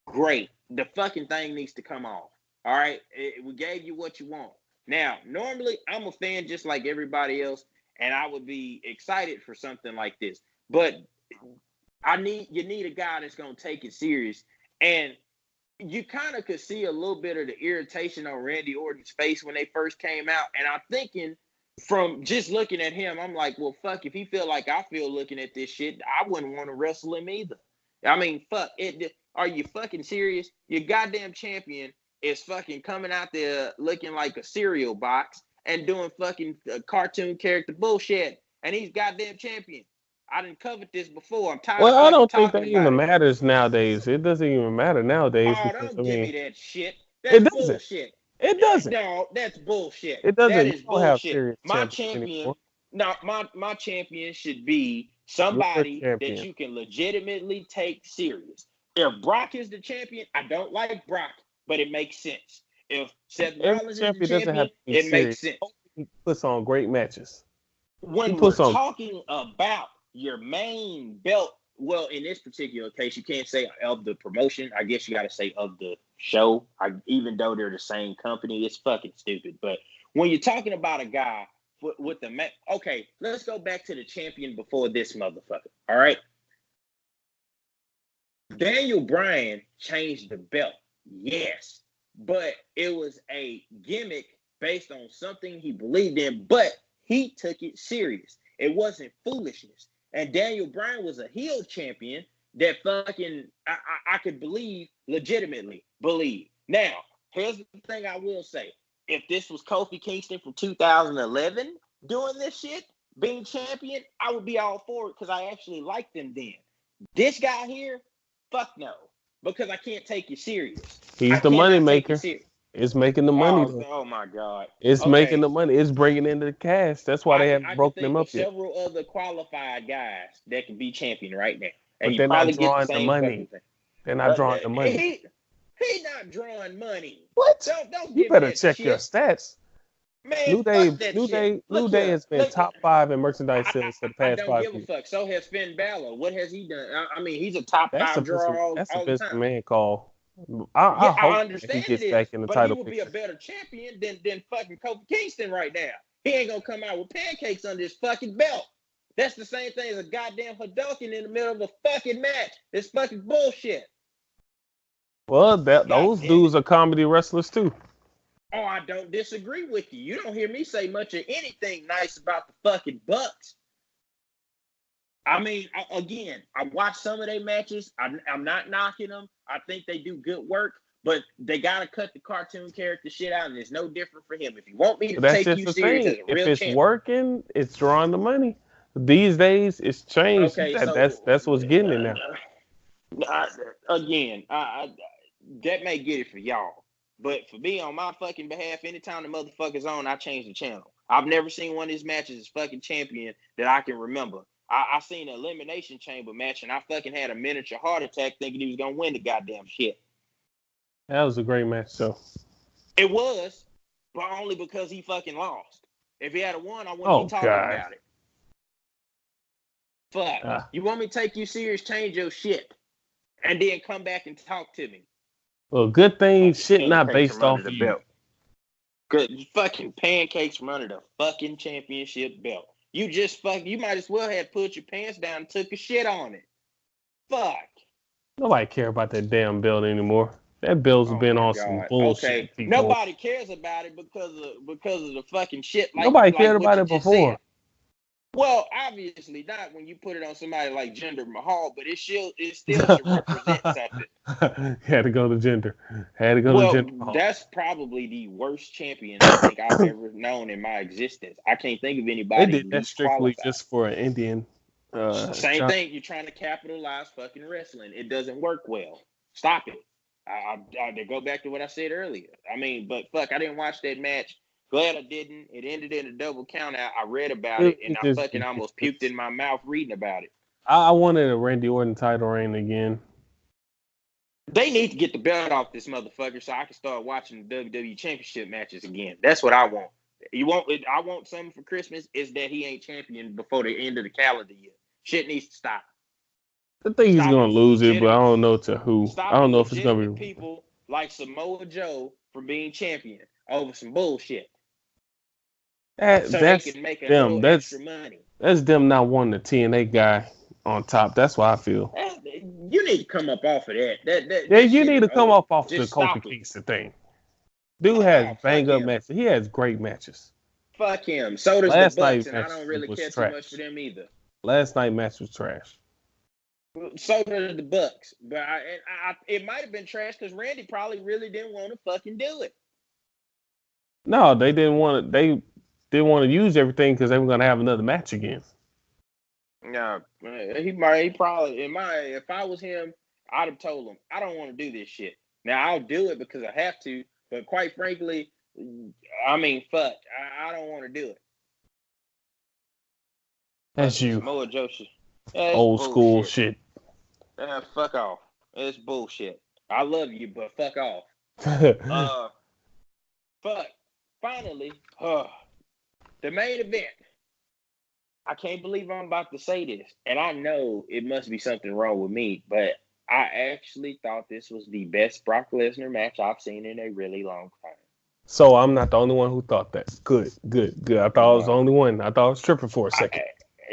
[SPEAKER 1] great. The fucking thing needs to come off. All right, we gave you what you want. Now, normally I'm a fan just like everybody else, and I would be excited for something like this. But you need a guy that's gonna take it serious. And you kind of could see a little bit of the irritation on Randy Orton's face when they first came out. And I'm thinking from just looking at him, I'm like, well, fuck, if he feel like I feel looking at this shit, I wouldn't want to wrestle him either. I mean, fuck it. Are you fucking serious? Your goddamn champion is fucking coming out there looking like a cereal box and doing fucking cartoon character bullshit. And he's goddamn champion. I didn't cover this before. I'm tired of
[SPEAKER 2] Well, I
[SPEAKER 1] fucking
[SPEAKER 2] don't think that
[SPEAKER 1] talking about
[SPEAKER 2] even
[SPEAKER 1] it.
[SPEAKER 2] matters nowadays. It doesn't even matter nowadays
[SPEAKER 1] Oh,
[SPEAKER 2] because I
[SPEAKER 1] don't give
[SPEAKER 2] mean,
[SPEAKER 1] me that shit.
[SPEAKER 2] it
[SPEAKER 1] That's
[SPEAKER 2] doesn't.
[SPEAKER 1] bullshit.
[SPEAKER 2] It doesn't.
[SPEAKER 1] No, that's bullshit.
[SPEAKER 2] It
[SPEAKER 1] That
[SPEAKER 2] doesn't. You
[SPEAKER 1] is
[SPEAKER 2] don't have
[SPEAKER 1] bullshit.
[SPEAKER 2] serious
[SPEAKER 1] My
[SPEAKER 2] champions
[SPEAKER 1] champion,
[SPEAKER 2] anymore.
[SPEAKER 1] no, my champion should be
[SPEAKER 2] You're a
[SPEAKER 1] somebody that
[SPEAKER 2] champion.
[SPEAKER 1] you can legitimately take serious. If Brock is the champion, I don't like Brock, but it makes sense. If Seth
[SPEAKER 2] Every
[SPEAKER 1] Rollins is the
[SPEAKER 2] champion doesn't have
[SPEAKER 1] champion,
[SPEAKER 2] to be
[SPEAKER 1] it makes
[SPEAKER 2] serious.
[SPEAKER 1] sense.
[SPEAKER 2] He puts on great matches. He
[SPEAKER 1] When we're
[SPEAKER 2] puts on.
[SPEAKER 1] talking about your main belt, well, in this particular case, you can't say of the promotion. I guess you got to say of the show. Even though they're the same company, it's fucking stupid. But when you're talking about a guy with the okay, let's go back to the champion before this motherfucker. All right, Daniel Bryan changed the belt, yes, but it was a gimmick based on something he believed in, but he took it serious. It wasn't foolishness. And Daniel Bryan was a heel champion that fucking I could legitimately believe. Now, here's the thing I will say. If this was Kofi Kingston from 2011 doing this shit, being champion, I would be all for it because I actually liked him then. This guy here, fuck no, because I can't take you serious.
[SPEAKER 2] He's
[SPEAKER 1] I
[SPEAKER 2] the money
[SPEAKER 1] cannot take you
[SPEAKER 2] maker.
[SPEAKER 1] serious.
[SPEAKER 2] It's making the money though.
[SPEAKER 1] Oh my God.
[SPEAKER 2] It's making
[SPEAKER 1] Okay.
[SPEAKER 2] the money. It's bringing in the cash. That's why they haven't
[SPEAKER 1] I can
[SPEAKER 2] broken them
[SPEAKER 1] think of
[SPEAKER 2] up yet.
[SPEAKER 1] several other qualified guys that can be champion right now. And
[SPEAKER 2] But
[SPEAKER 1] you
[SPEAKER 2] they're not
[SPEAKER 1] probably get the
[SPEAKER 2] drawing the
[SPEAKER 1] same fucking
[SPEAKER 2] money.
[SPEAKER 1] thing.
[SPEAKER 2] They're not drawing the money.
[SPEAKER 1] He not drawing money.
[SPEAKER 2] What?
[SPEAKER 1] Don't
[SPEAKER 2] You
[SPEAKER 1] give me
[SPEAKER 2] better
[SPEAKER 1] that
[SPEAKER 2] check
[SPEAKER 1] shit.
[SPEAKER 2] your stats.
[SPEAKER 1] Man,
[SPEAKER 2] New Day,
[SPEAKER 1] fuck that
[SPEAKER 2] New
[SPEAKER 1] shit.
[SPEAKER 2] Day,
[SPEAKER 1] Look
[SPEAKER 2] New Day
[SPEAKER 1] here.
[SPEAKER 2] has been top 5 in merchandise sales for the
[SPEAKER 1] I
[SPEAKER 2] past
[SPEAKER 1] don't
[SPEAKER 2] 5
[SPEAKER 1] give a
[SPEAKER 2] years.
[SPEAKER 1] fuck. So has Finn Balor. What has he done? I mean, he's a top
[SPEAKER 2] That's a
[SPEAKER 1] 5 drawer
[SPEAKER 2] That's a
[SPEAKER 1] all the
[SPEAKER 2] Vince
[SPEAKER 1] time.
[SPEAKER 2] McMahon call.
[SPEAKER 1] Yeah,
[SPEAKER 2] I
[SPEAKER 1] I
[SPEAKER 2] hope that he
[SPEAKER 1] understand it
[SPEAKER 2] gets
[SPEAKER 1] is,
[SPEAKER 2] back in the
[SPEAKER 1] but he
[SPEAKER 2] title
[SPEAKER 1] would be a
[SPEAKER 2] picture.
[SPEAKER 1] better champion than fucking Kofi Kingston right now. He ain't gonna come out with pancakes under his fucking belt. That's the same thing as a goddamn Hadouken in the middle of a fucking match. It's fucking bullshit.
[SPEAKER 2] Well,
[SPEAKER 1] God
[SPEAKER 2] those
[SPEAKER 1] damn it.
[SPEAKER 2] dudes are comedy wrestlers too.
[SPEAKER 1] Oh, I don't disagree with you. You don't hear me say much of anything nice about the fucking Bucks. I mean, again, I watched some of their matches. I'm not knocking them. I think they do good work, but they got to cut the cartoon character shit out, and it's no different for him. If you want me to
[SPEAKER 2] But that's
[SPEAKER 1] take
[SPEAKER 2] just
[SPEAKER 1] you
[SPEAKER 2] the
[SPEAKER 1] serious
[SPEAKER 2] thing.
[SPEAKER 1] as a
[SPEAKER 2] If
[SPEAKER 1] real
[SPEAKER 2] it's
[SPEAKER 1] champion,
[SPEAKER 2] working, it's drawing the money. These days, it's changed.
[SPEAKER 1] Okay,
[SPEAKER 2] That's what's getting it now.
[SPEAKER 1] again, that may get it for y'all, but for me, on my fucking behalf, anytime the motherfucker's on, I change the channel. I've never seen one of his matches as fucking champion that I can remember. I seen an elimination chamber match, and I fucking had a miniature heart attack thinking he was gonna win the goddamn shit.
[SPEAKER 2] That was a great match, though.
[SPEAKER 1] It was, but only because he fucking lost. If he had won, I wouldn't
[SPEAKER 2] Oh
[SPEAKER 1] be talking
[SPEAKER 2] God.
[SPEAKER 1] about it. Fuck. You want me to take you serious? Change your shit, and then come back and talk to me.
[SPEAKER 2] Well, good thing shit not based off
[SPEAKER 1] the
[SPEAKER 2] of
[SPEAKER 1] belt. Good fucking pancakes from under the fucking championship belt. You just you might as well have put your pants down and took a shit on it. Fuck.
[SPEAKER 2] Nobody care about that damn belt anymore. That belt's been on some bullshit.
[SPEAKER 1] Okay. Nobody cares about it because of the fucking shit.
[SPEAKER 2] Nobody cared about it before.
[SPEAKER 1] Said. Well, obviously not when you put it on somebody like Jinder Mahal, but it still should represent something.
[SPEAKER 2] Had to go to Jinder. To Jinder
[SPEAKER 1] Mahal. That's probably the worst champion I think I've ever known in my existence. I can't think of anybody.
[SPEAKER 2] They did that strictly just for an Indian.
[SPEAKER 1] Same thing. You're trying to capitalize fucking wrestling. It doesn't work well. Stop it. I go back to what I said earlier. I mean, but fuck, I didn't watch that match. Glad I didn't. It ended in a double count out. I read about it, and I fucking almost puked in my mouth reading about it.
[SPEAKER 2] I wanted a Randy Orton title reign again.
[SPEAKER 1] They need to get the belt off this motherfucker so I can start watching the WWE Championship matches again. That's what I want. I want something for Christmas is that he ain't champion before the end of the calendar year. Shit needs to stop.
[SPEAKER 2] I think he's gonna lose it, but I don't know to who. I don't know if it's gonna be
[SPEAKER 1] people like Samoa Joe from being champion over some bullshit.
[SPEAKER 2] That's them. That's them not wanting the TNA guy on top. That's what I feel.
[SPEAKER 1] You need to come up off of that.
[SPEAKER 2] Yeah, you need to come up off the Kofi Kingston thing. Dude has bang up matches. He has great matches.
[SPEAKER 1] Fuck him. So does the Bucks, and I don't really care too much for them either.
[SPEAKER 2] Last night match was trash.
[SPEAKER 1] So did the Bucks, but it might have been trash because Randy probably really didn't want to fucking do it.
[SPEAKER 2] No, they didn't want to. They didn't want to use everything because they were going to have another match again.
[SPEAKER 1] No, he probably. If I was him, I'd have told him I don't want to do this shit. Now I'll do it because I have to, but quite frankly, I mean, fuck, I don't want to do it.
[SPEAKER 2] That's you.
[SPEAKER 1] Samoa Joe shit.
[SPEAKER 2] Old school shit.
[SPEAKER 1] Fuck off. It's bullshit. I love you, but fuck off. Fuck. Finally, the main event. I can't believe I'm about to say this, and I know it must be something wrong with me, but I actually thought this was the best Brock Lesnar match I've seen in a really long time.
[SPEAKER 2] So I'm not the only one who thought that. Good. I thought I was the only one. I thought I was tripping for a second.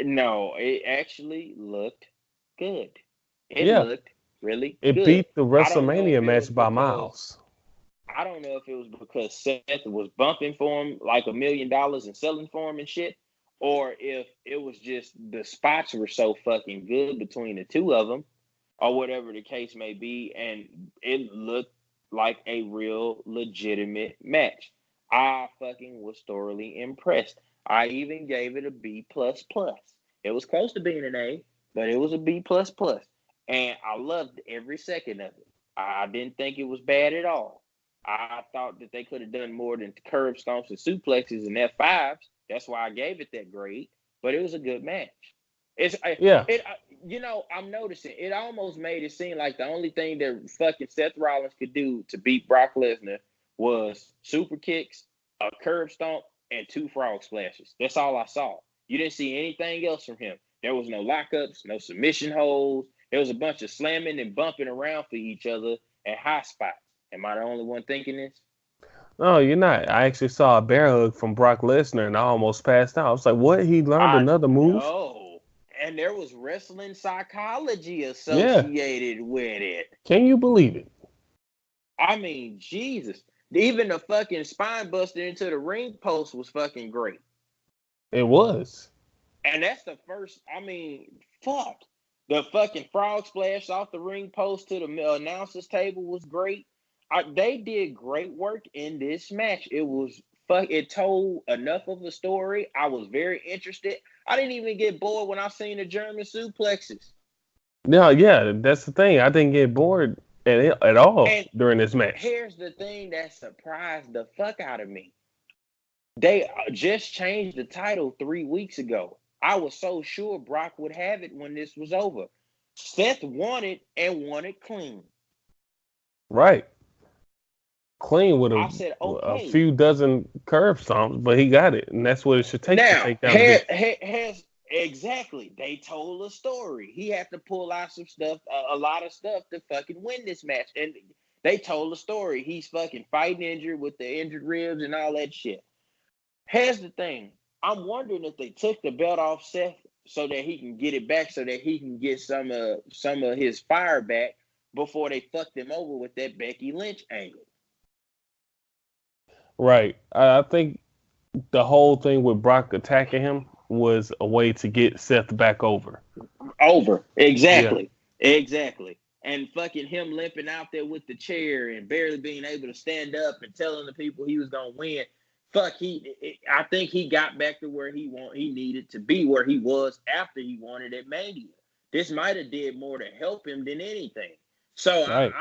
[SPEAKER 1] No, it actually looked good. It looked really good.
[SPEAKER 2] It beat the WrestleMania match by miles.
[SPEAKER 1] I don't know if it was because Seth was bumping for him like $1 million and selling for him and shit, or if it was just the spots were so fucking good between the two of them, or whatever the case may be, and it looked like a real legitimate match. I fucking was thoroughly impressed. I even gave it a B++. It was close to being an A, but it was a B++. And I loved every second of it. I didn't think it was bad at all. I thought that they could have done more than curb stomps and suplexes and F5s. That's why I gave it that grade. But it was a good match. I'm noticing it almost made it seem like the only thing that fucking Seth Rollins could do to beat Brock Lesnar was super kicks, a curb stomp, and 2 frog splashes. That's all I saw. You didn't see anything else from him. There was no lockups, no submission holds. There was a bunch of slamming and bumping around for each other at high spots. Am I the only one thinking this?
[SPEAKER 2] No, you're not. I actually saw a bear hug from Brock Lesnar, and I almost passed out. I was like, what? He learned another move?
[SPEAKER 1] Oh, and there was wrestling psychology associated with it.
[SPEAKER 2] Can you believe it?
[SPEAKER 1] I mean, Jesus. Even the fucking spine buster into the ring post was fucking great.
[SPEAKER 2] It was.
[SPEAKER 1] And that's the first, fuck. The fucking frog splash off the ring post to the announcer's table was great. They did great work in this match. It was it told enough of a story. I was very interested. I didn't even get bored when I seen the German suplexes.
[SPEAKER 2] No, yeah, that's the thing. I didn't get bored at all
[SPEAKER 1] And
[SPEAKER 2] during this match.
[SPEAKER 1] here's the thing that surprised the fuck out of me. They just changed the title 3 weeks ago. I was so sure Brock would have it when this was over. Seth won it and won it clean.
[SPEAKER 2] Right. Clean with
[SPEAKER 1] I
[SPEAKER 2] a
[SPEAKER 1] said,
[SPEAKER 2] a
[SPEAKER 1] okay.
[SPEAKER 2] few dozen curve stomps, but he got it, and that's what it should take to
[SPEAKER 1] Now,
[SPEAKER 2] take down the beast.
[SPEAKER 1] has exactly. They told a story. He had to pull out some stuff, a lot of stuff to fucking win this match. And they told a story. He's fucking fighting injured with the injured ribs and all that shit. Here's the thing. I'm wondering if they took the belt off Seth so that he can get it back, so that he can get some of his fire back before they fucked him over with that Becky Lynch angle.
[SPEAKER 2] Right. I think the whole thing with Brock attacking him was a way to get Seth back over.
[SPEAKER 1] Over.
[SPEAKER 2] Yeah.
[SPEAKER 1] Exactly. And fucking him limping out there with the chair and barely being able to stand up and telling the people he was gonna win. I think he got back to where he needed to be, where he was after he won it at Mania. This might have did more to help him than anything. So
[SPEAKER 2] Right.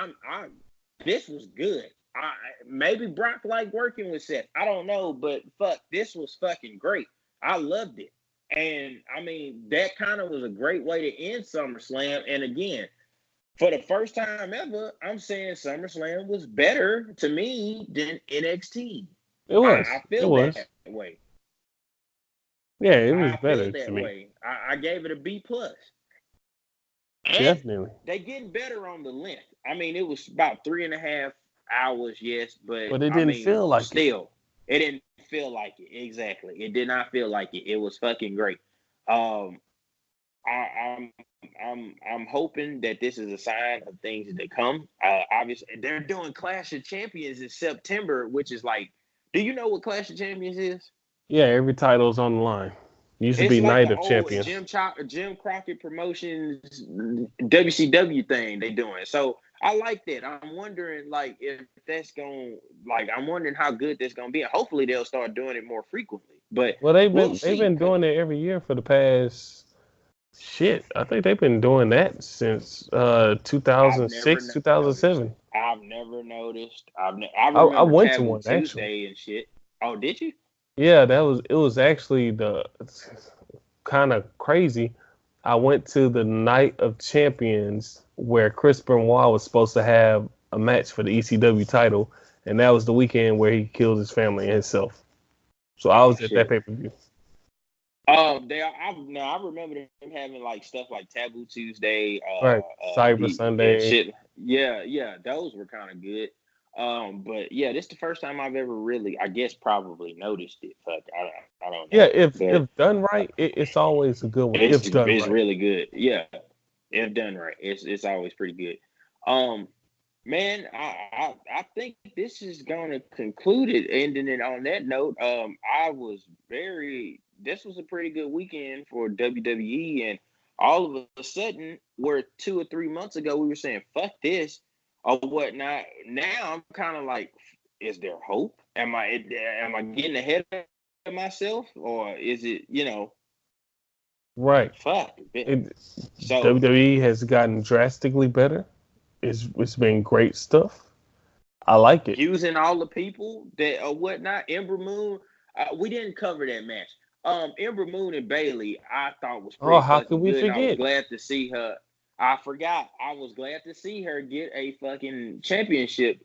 [SPEAKER 1] this was good. Maybe Brock liked working with Seth. I don't know, but fuck, this was fucking great. I loved it. And I mean, that kind of was a great way to end SummerSlam. And again, for the first time ever, I'm saying SummerSlam was better to me than NXT.
[SPEAKER 2] It was.
[SPEAKER 1] I feel
[SPEAKER 2] It was.
[SPEAKER 1] that way.
[SPEAKER 2] Yeah, it was
[SPEAKER 1] I feel
[SPEAKER 2] better to
[SPEAKER 1] that
[SPEAKER 2] me.
[SPEAKER 1] way. I gave it a B plus. And
[SPEAKER 2] Definitely.
[SPEAKER 1] they getting better on the length. I mean, it was about 3.5 hours, yes, but
[SPEAKER 2] But it
[SPEAKER 1] I
[SPEAKER 2] didn't
[SPEAKER 1] mean,
[SPEAKER 2] feel like
[SPEAKER 1] still, it didn't feel like it. Exactly, it did not feel like it. It was fucking great. Um, I'm hoping that this is a sign of things that come. Obviously, they're doing Clash of Champions in September, which is like, do you know what Clash of Champions is?
[SPEAKER 2] Yeah, every title's on the line. Used to
[SPEAKER 1] It's
[SPEAKER 2] be
[SPEAKER 1] like
[SPEAKER 2] Night
[SPEAKER 1] the
[SPEAKER 2] of
[SPEAKER 1] old
[SPEAKER 2] Champions.
[SPEAKER 1] Jim Crockett Promotions WCW thing they doing. So I like that. I'm wondering like if that's going like I'm wondering how good that's gonna be. And hopefully they'll start doing it more frequently. But
[SPEAKER 2] Well,
[SPEAKER 1] we'll
[SPEAKER 2] they've
[SPEAKER 1] see.
[SPEAKER 2] been doing it every year for the past shit. I think they've been doing that since
[SPEAKER 1] I've never
[SPEAKER 2] 2006,
[SPEAKER 1] noticed.
[SPEAKER 2] 2007.
[SPEAKER 1] I've never noticed. I
[SPEAKER 2] I
[SPEAKER 1] remember
[SPEAKER 2] went to
[SPEAKER 1] Taboo
[SPEAKER 2] one actually.
[SPEAKER 1] Tuesday and shit. Oh, did you?
[SPEAKER 2] Yeah, it was actually the kind of crazy. I went to the Night of Champions where Chris Benoit was supposed to have a match for the ECW title, and that was the weekend where he killed his family and himself. So I
[SPEAKER 1] Oh
[SPEAKER 2] was at that
[SPEAKER 1] shit.
[SPEAKER 2] pay-per-view.
[SPEAKER 1] I remember them having like stuff like Taboo Tuesday,
[SPEAKER 2] Right. Cyber
[SPEAKER 1] and
[SPEAKER 2] Sunday.
[SPEAKER 1] shit. Yeah, those were kind of good. But yeah, this is the first time I've ever really, I guess, probably noticed it. Fuck, I don't
[SPEAKER 2] Yeah,
[SPEAKER 1] know, but
[SPEAKER 2] if done right, it's always a good one. If done
[SPEAKER 1] it's
[SPEAKER 2] right.
[SPEAKER 1] really good. Yeah, if done right, it's always pretty good. Man, I think this is gonna conclude it. Ending it on that note, this was a pretty good weekend for WWE, and all of a sudden, where 2 or 3 months ago we were saying fuck this or whatnot. Now I'm kind of like, is there hope? Am I getting ahead of myself, or is it
[SPEAKER 2] Right.
[SPEAKER 1] fuck? So
[SPEAKER 2] WWE has gotten drastically better. It's been great stuff. I like it.
[SPEAKER 1] using all the people that or whatnot. Ember Moon, we didn't cover that match. Ember Moon and Bailey, I thought was
[SPEAKER 2] Oh,
[SPEAKER 1] pretty
[SPEAKER 2] how could
[SPEAKER 1] fucking
[SPEAKER 2] we
[SPEAKER 1] good, and I was
[SPEAKER 2] forget?
[SPEAKER 1] glad to see her. I forgot. I was glad to see her get a fucking championship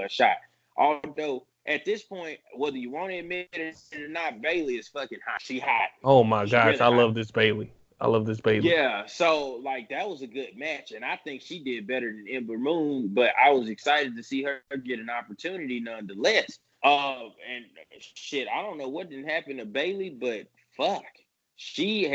[SPEAKER 1] shot. Although at this point, whether you want to admit it or not, Bailey is fucking hot. She hot.
[SPEAKER 2] Oh my
[SPEAKER 1] She
[SPEAKER 2] gosh,
[SPEAKER 1] really
[SPEAKER 2] I
[SPEAKER 1] hot.
[SPEAKER 2] love this Bailey. I love this Bailey.
[SPEAKER 1] Yeah, so like that was a good match, and I think she did better than Ember Moon. But I was excited to see her get an opportunity nonetheless. And shit, I don't know what didn't happen to Bailey, but fuck, she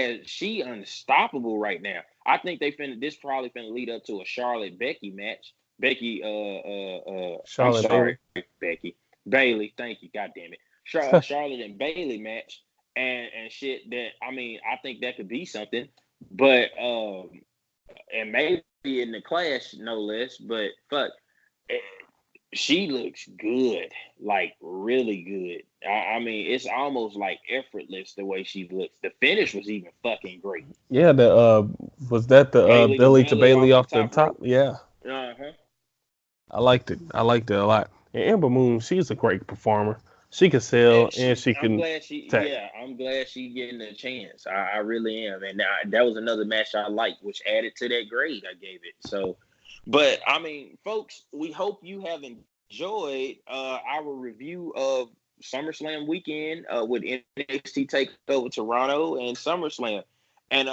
[SPEAKER 1] unstoppable right now. I think this probably finna lead up to a Charlotte Becky match. I'm
[SPEAKER 2] Charlotte Bailey.
[SPEAKER 1] sorry, Becky Bailey. Thank you, God damn it, Charlotte and Bailey match. And shit that I mean I think that could be something, but and maybe in the Clash no less. But fuck, She looks good, like really good. I mean, it's almost like effortless the way she looks. The finish was even fucking great.
[SPEAKER 2] Yeah, the was that the
[SPEAKER 1] Bailey to
[SPEAKER 2] Billy to
[SPEAKER 1] Bailey
[SPEAKER 2] Bailey
[SPEAKER 1] off the
[SPEAKER 2] off the
[SPEAKER 1] top
[SPEAKER 2] top?
[SPEAKER 1] rope.
[SPEAKER 2] Yeah,
[SPEAKER 1] Uh-huh.
[SPEAKER 2] I liked it. I liked it a lot. And Amber Moon, she's a great performer. She can
[SPEAKER 1] And
[SPEAKER 2] sell and she
[SPEAKER 1] I'm
[SPEAKER 2] can
[SPEAKER 1] glad
[SPEAKER 2] tag.
[SPEAKER 1] I'm glad she getting a chance. I really am. And that was another match I liked, which added to that grade I gave it. So, but I mean, folks, we hope you have enjoyed our review of SummerSlam weekend with NXT Takeover Toronto and SummerSlam. And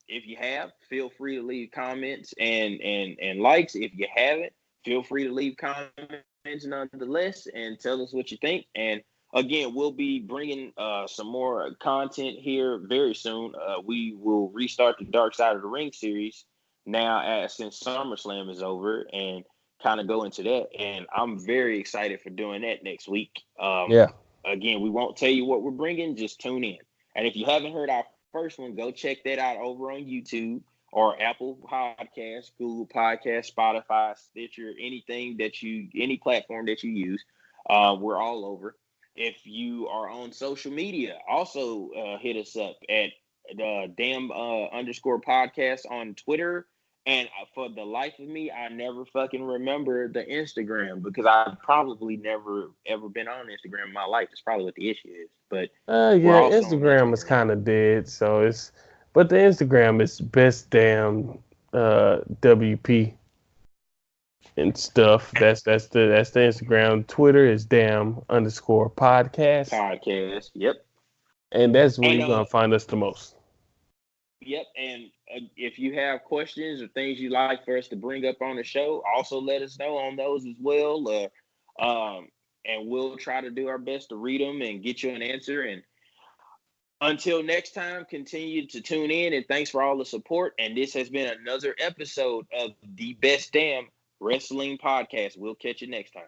[SPEAKER 1] if you have, feel free to leave comments and likes. If you haven't, feel free to leave comments nonetheless and tell us what you think. And again, we'll be bringing some more content here very soon. We will restart the Dark Side of the Ring series now, since SummerSlam is over, and kind of go into that. And I'm very excited for doing that next week.
[SPEAKER 2] Yeah.
[SPEAKER 1] Again, we won't tell you what we're bringing, just tune in. And if you haven't heard our first one, go check that out over on YouTube or Apple Podcasts, Google Podcasts, Spotify, Stitcher, any platform that you use. We're all over. If you are on social media, also hit us up at damn underscore podcast on Twitter. And for the life of me, I never fucking remember the Instagram because I've probably never ever been on Instagram in my life. That's probably what the issue is. But we're
[SPEAKER 2] Yeah,
[SPEAKER 1] also on
[SPEAKER 2] Instagram is
[SPEAKER 1] Instagram.
[SPEAKER 2] kind of dead, so but the Instagram is best damn WP and stuff. That's the Instagram. Twitter is damn underscore podcast,
[SPEAKER 1] Podcast. Yep.
[SPEAKER 2] and that's where
[SPEAKER 1] And
[SPEAKER 2] you're gonna find us the most.
[SPEAKER 1] yep. And if you have questions or things you'd like for us to bring up on the show, also let us know on those as well. And we'll try to do our best to read them and get you an answer. And until next time, continue to tune in, and thanks for all the support. And this has been another episode of the Best Damn Wrestling Podcast. We'll catch you next time.